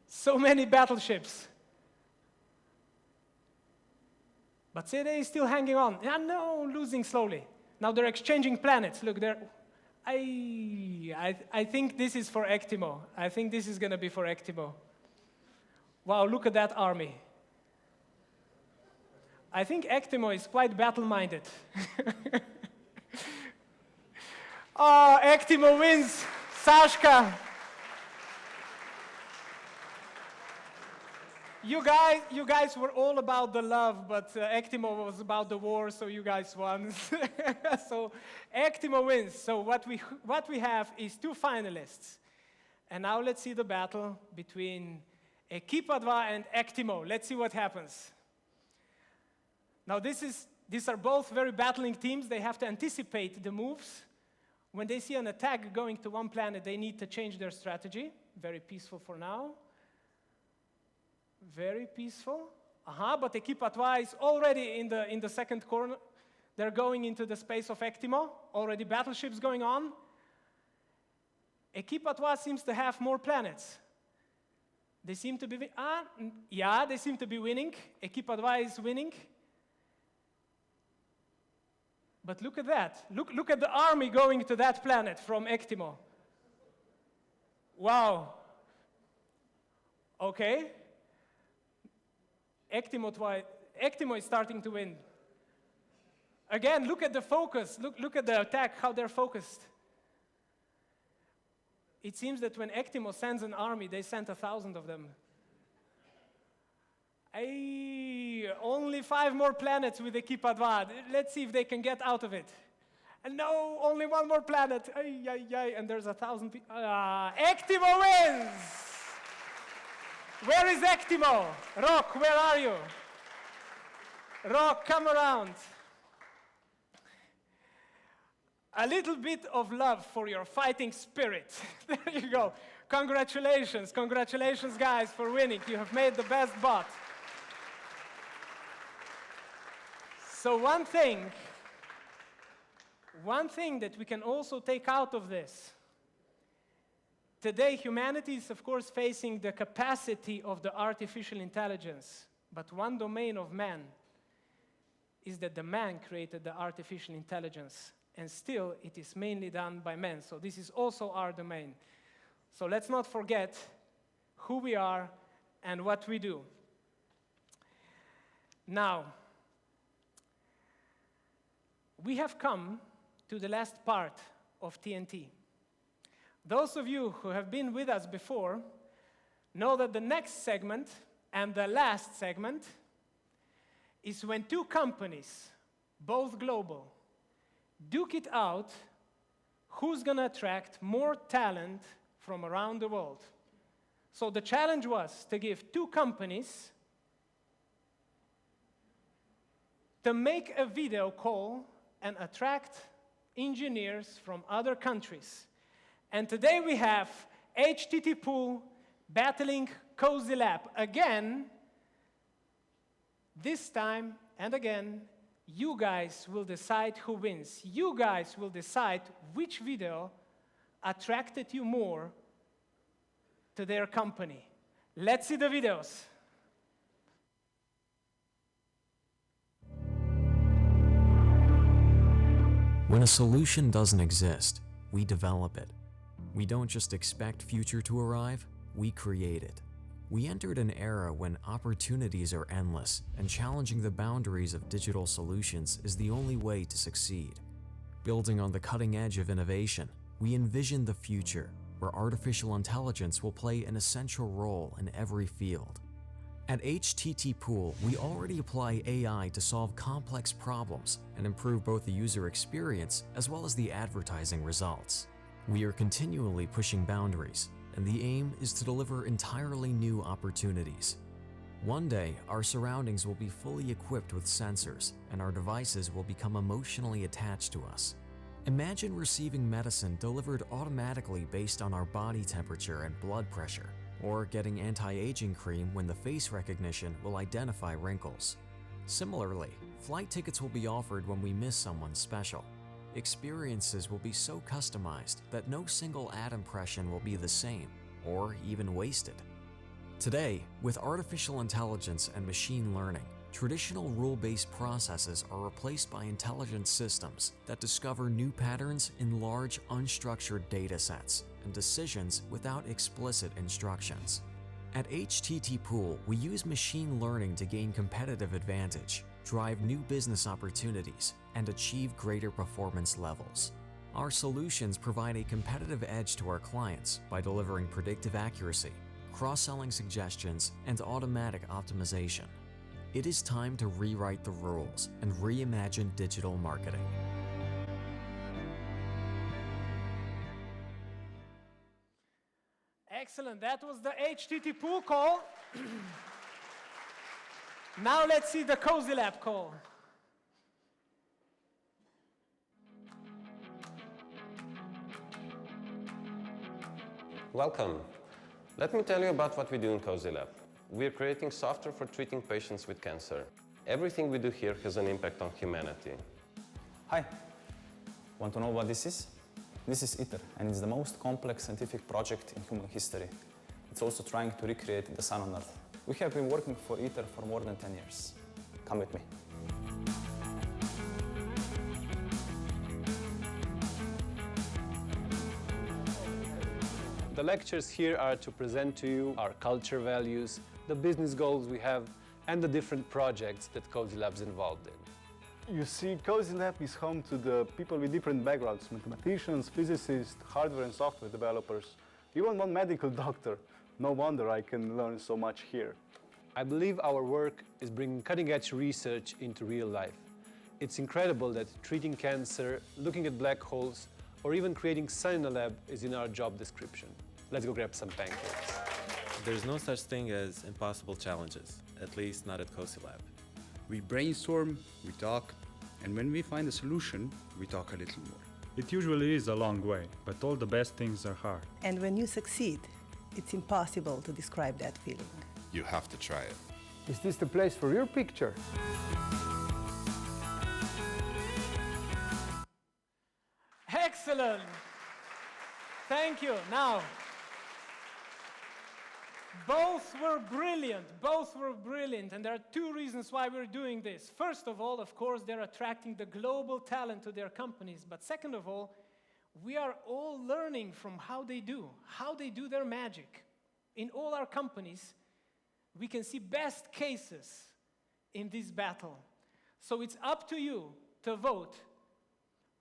so many battleships. But CDE is still hanging on. Yeah, no, losing slowly. Now they're exchanging planets. Look, they're... I think this is for Ektimo. I think this is going to be for Ektimo. Wow, look at that army. I think Ektimo is quite battle-minded. Oh, Ektimo wins. Sashka. You guys were all about the love, but Actimo was about the war, so you guys won. So Actimo wins. So what we have is 2 finalists. And now let's see the battle between Ekipa 2 and Actimo. Let's see what happens. Now these are both very battling teams. They have to anticipate the moves. When they see an attack going to one planet, they need to change their strategy. Very peaceful for now. Very peaceful. But Ekipa 2 is already in the second corner. They're going into the space of Actimo. Already battleships going on. Ekipa 2 seems to have more planets. They seem to be, they seem to be winning. Ekipa 2 is winning. But look at that. Look at the army going to that planet from Actimo. Wow. Okay. Actimo is starting to win. Again, look at the focus. Look at the attack, how they're focused. It seems that when Actimo sends an army, they sent 1,000 of them. Only 5 more planets with Ekipa 2. Let's see if they can get out of it. And no, only 1 more planet. And there's 1,000 people. Actimo wins! Where is Actimo? Rock, where are you? Rock, come around. A little bit of love for your fighting spirit. There you go. Congratulations. Congratulations, guys, for winning. You have made the best bot. So one thing that we can also take out of this, today humanity is of course facing the capacity of the artificial intelligence, but one domain of man is that the man created the artificial intelligence, and still it is mainly done by men. So this is also our domain. So let's not forget who we are and what we do. Now, we have come to the last part of TNT. Those of you who have been with us before know that the next segment and the last segment is when 2 companies, both global, duke it out who's going to attract more talent from around the world. So the challenge was to give 2 companies to make a video call and attract engineers from other countries. And today we have HTT Pool battling Cozy Lab. Again, this time and again, you guys will decide who wins. You guys will decide which video attracted you more to their company. Let's see the videos. When a solution doesn't exist, we develop it. We don't just expect future to arrive, we create it. We entered an era when opportunities are endless, and challenging the boundaries of digital solutions is the only way to succeed. Building on the cutting edge of innovation, we envision the future, where artificial intelligence will play an essential role in every field. At HTT Pool, we already apply AI to solve complex problems and improve both the user experience as well as the advertising results. We are continually pushing boundaries, and the aim is to deliver entirely new opportunities. One day, our surroundings will be fully equipped with sensors, and our devices will become emotionally attached to us. Imagine receiving medicine delivered automatically based on our body temperature and blood pressure, or getting anti-aging cream when the face recognition will identify wrinkles. Similarly, flight tickets will be offered when we miss someone special. Experiences will be so customized that no single ad impression will be the same, or even wasted. Today, with artificial intelligence and machine learning, traditional rule-based processes are replaced by intelligent systems that discover new patterns in large, unstructured data sets and decisions without explicit instructions. At HTT Pool, we use machine learning to gain competitive advantage, drive new business opportunities, and achieve greater performance levels. Our solutions provide a competitive edge to our clients by delivering predictive accuracy, cross-selling suggestions, and automatic optimization. It is time to rewrite the rules and reimagine digital marketing. Excellent, that was the HTT pool call. Now let's see the Cozy Lab call. Welcome. Let me tell you about what we do in Cozy Lab. We are creating software for treating patients with cancer. Everything we do here has an impact on humanity. Hi. Want to know what this is? This is ITER, and it's the most complex scientific project in human history. It's also trying to recreate the sun on Earth. We have been working for ITER for more than 10 years. Come with me. The lectures here are to present to you our culture values, the business goals we have, and the different projects that Cozy Lab's involved in. You see, Cozy Lab is home to the people with different backgrounds, mathematicians, physicists, hardware and software developers, even one medical doctor. No wonder I can learn so much here. I believe our work is bringing cutting-edge research into real life. It's incredible that treating cancer, looking at black holes, or even creating sun in a lab is in our job description. Let's go grab some pancakes. There's no such thing as impossible challenges, at least not at Cozy Lab. We brainstorm, we talk, and when we find a solution, we talk a little more. It usually is a long way, but all the best things are hard. And when you succeed, it's impossible to describe that feeling. You have to try it. Is this the place for your picture? Excellent. Thank you. Now, both were brilliant, and there are two reasons why we're doing this. First of all, of course, they're attracting the global talent to their companies, but second of all, we are all learning from how they do their magic. In all our companies, we can see best cases in this battle. So it's up to you to vote.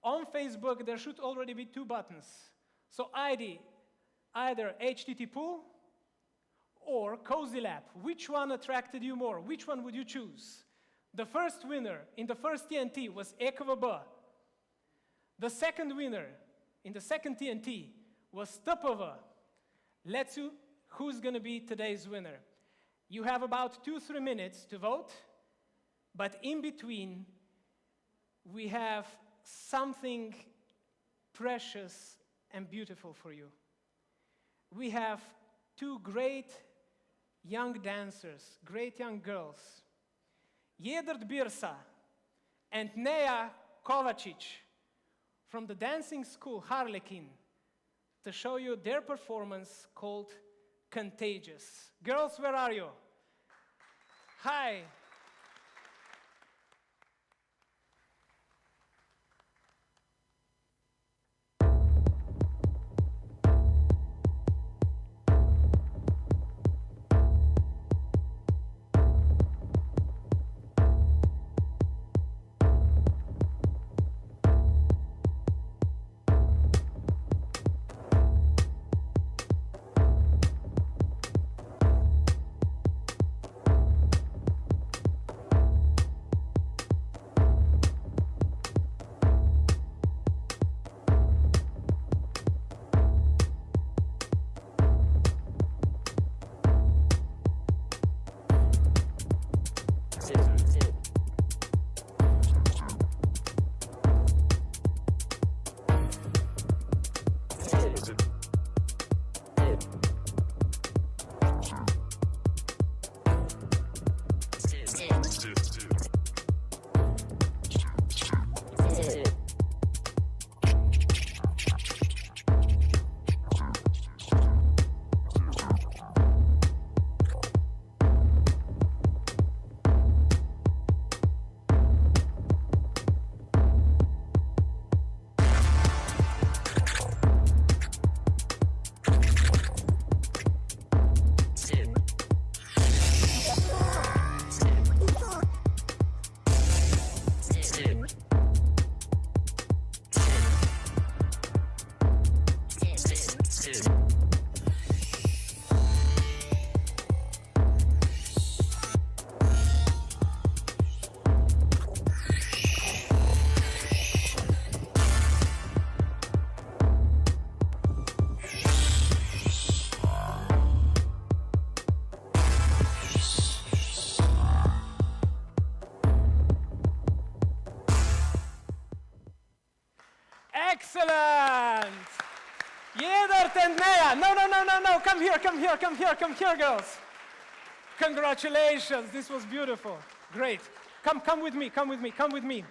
On Facebook, there should already be 2 buttons. So either HTT Pool or Cozy Lab. Which one attracted you more? Which one would you choose? The first winner in the first TNT was EKVB. The second winner in the second TNT was TPV. Let's see who's going to be today's winner. You have about 2-3 minutes to vote, but in between, we have something precious and beautiful for you. We have 2 great young dancers, great young girls, Jedrt Birsa and Neja Kovacic from the dancing school Harlequin to show you their performance called Contagious. Girls, where are you? Hi. come here, come here, come here, come here, girls. Congratulations, this was beautiful. Great. Come with me, come with me, come with me.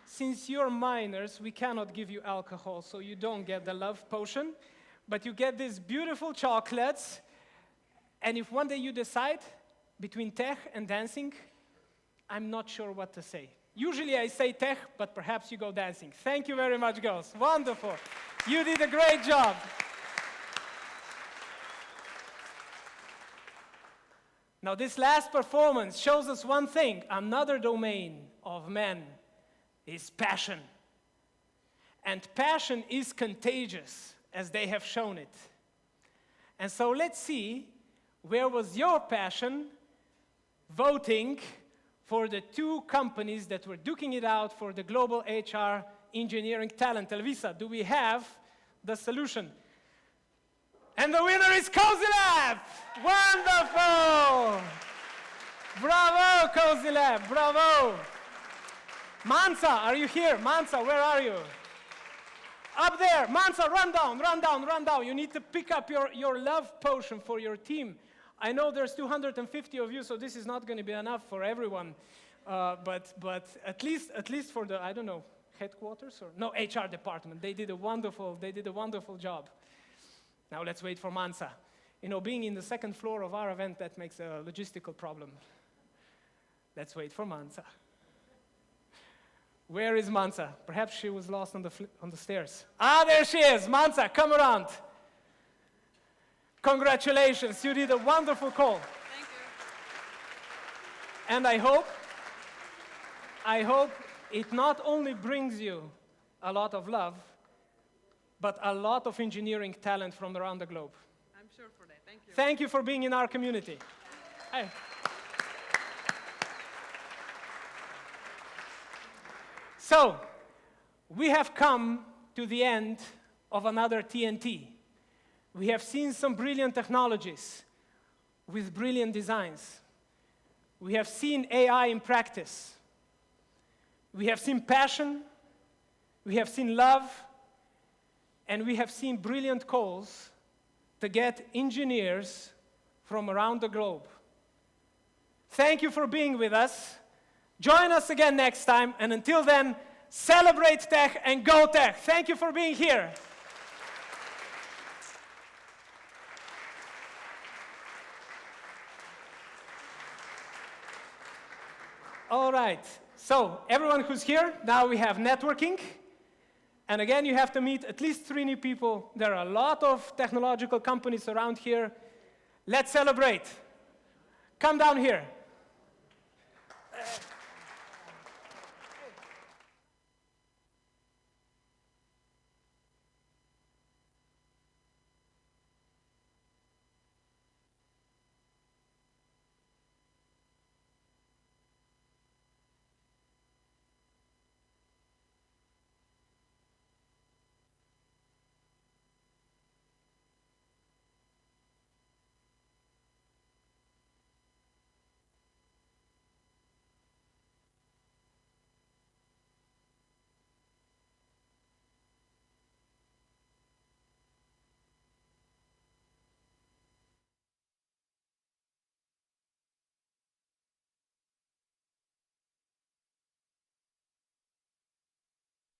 Since you're minors, we cannot give you alcohol, so you don't get the love potion, but you get these beautiful chocolates. And if one day you decide between tech and dancing, I'm not sure what to say. Usually I say tech, but perhaps you go dancing. Thank you very much, girls. Wonderful. You did a great job. Now, this last performance shows us one thing. Another domain of men is passion. And passion is contagious, as they have shown it. And so let's see, where was your passion voting for the two companies that were duking it out for the global HR engineering talent? Elvisa, do we have the solution? And the winner is Cozy Lab! Wonderful! Bravo, Cozy Lab, bravo! Mansa, are you here? Mansa, where are you? Up there, Mansa, run down, run down, run down. You need to pick up your love potion for your team. I know there's 250 of you, so this is not going to be enough for everyone. But at least for the, I don't know, headquarters or no, HR department. They did a wonderful job. Now let's wait for Mansa. You know, being in the second floor of our event, that makes a logistical problem. Let's wait for Mansa. Where is Mansa? Perhaps she was lost on the stairs. Ah, there she is. Mansa, come around. Congratulations, you did a wonderful call. Thank you. And I hope it not only brings you a lot of love, but a lot of engineering talent from around the globe. I'm sure for that. Thank you. Thank you for being in our community. Hey. So, we have come to the end of another TNT. We have seen some brilliant technologies with brilliant designs. We have seen AI in practice. We have seen passion. We have seen love. And we have seen brilliant calls to get engineers from around the globe. Thank you for being with us. Join us again next time. And until then, celebrate tech and go tech. Thank you for being here. All right, so everyone who's here, now we have networking. And again, you have to meet at least 3 new people. There are a lot of technological companies around here. Let's celebrate. Come down here.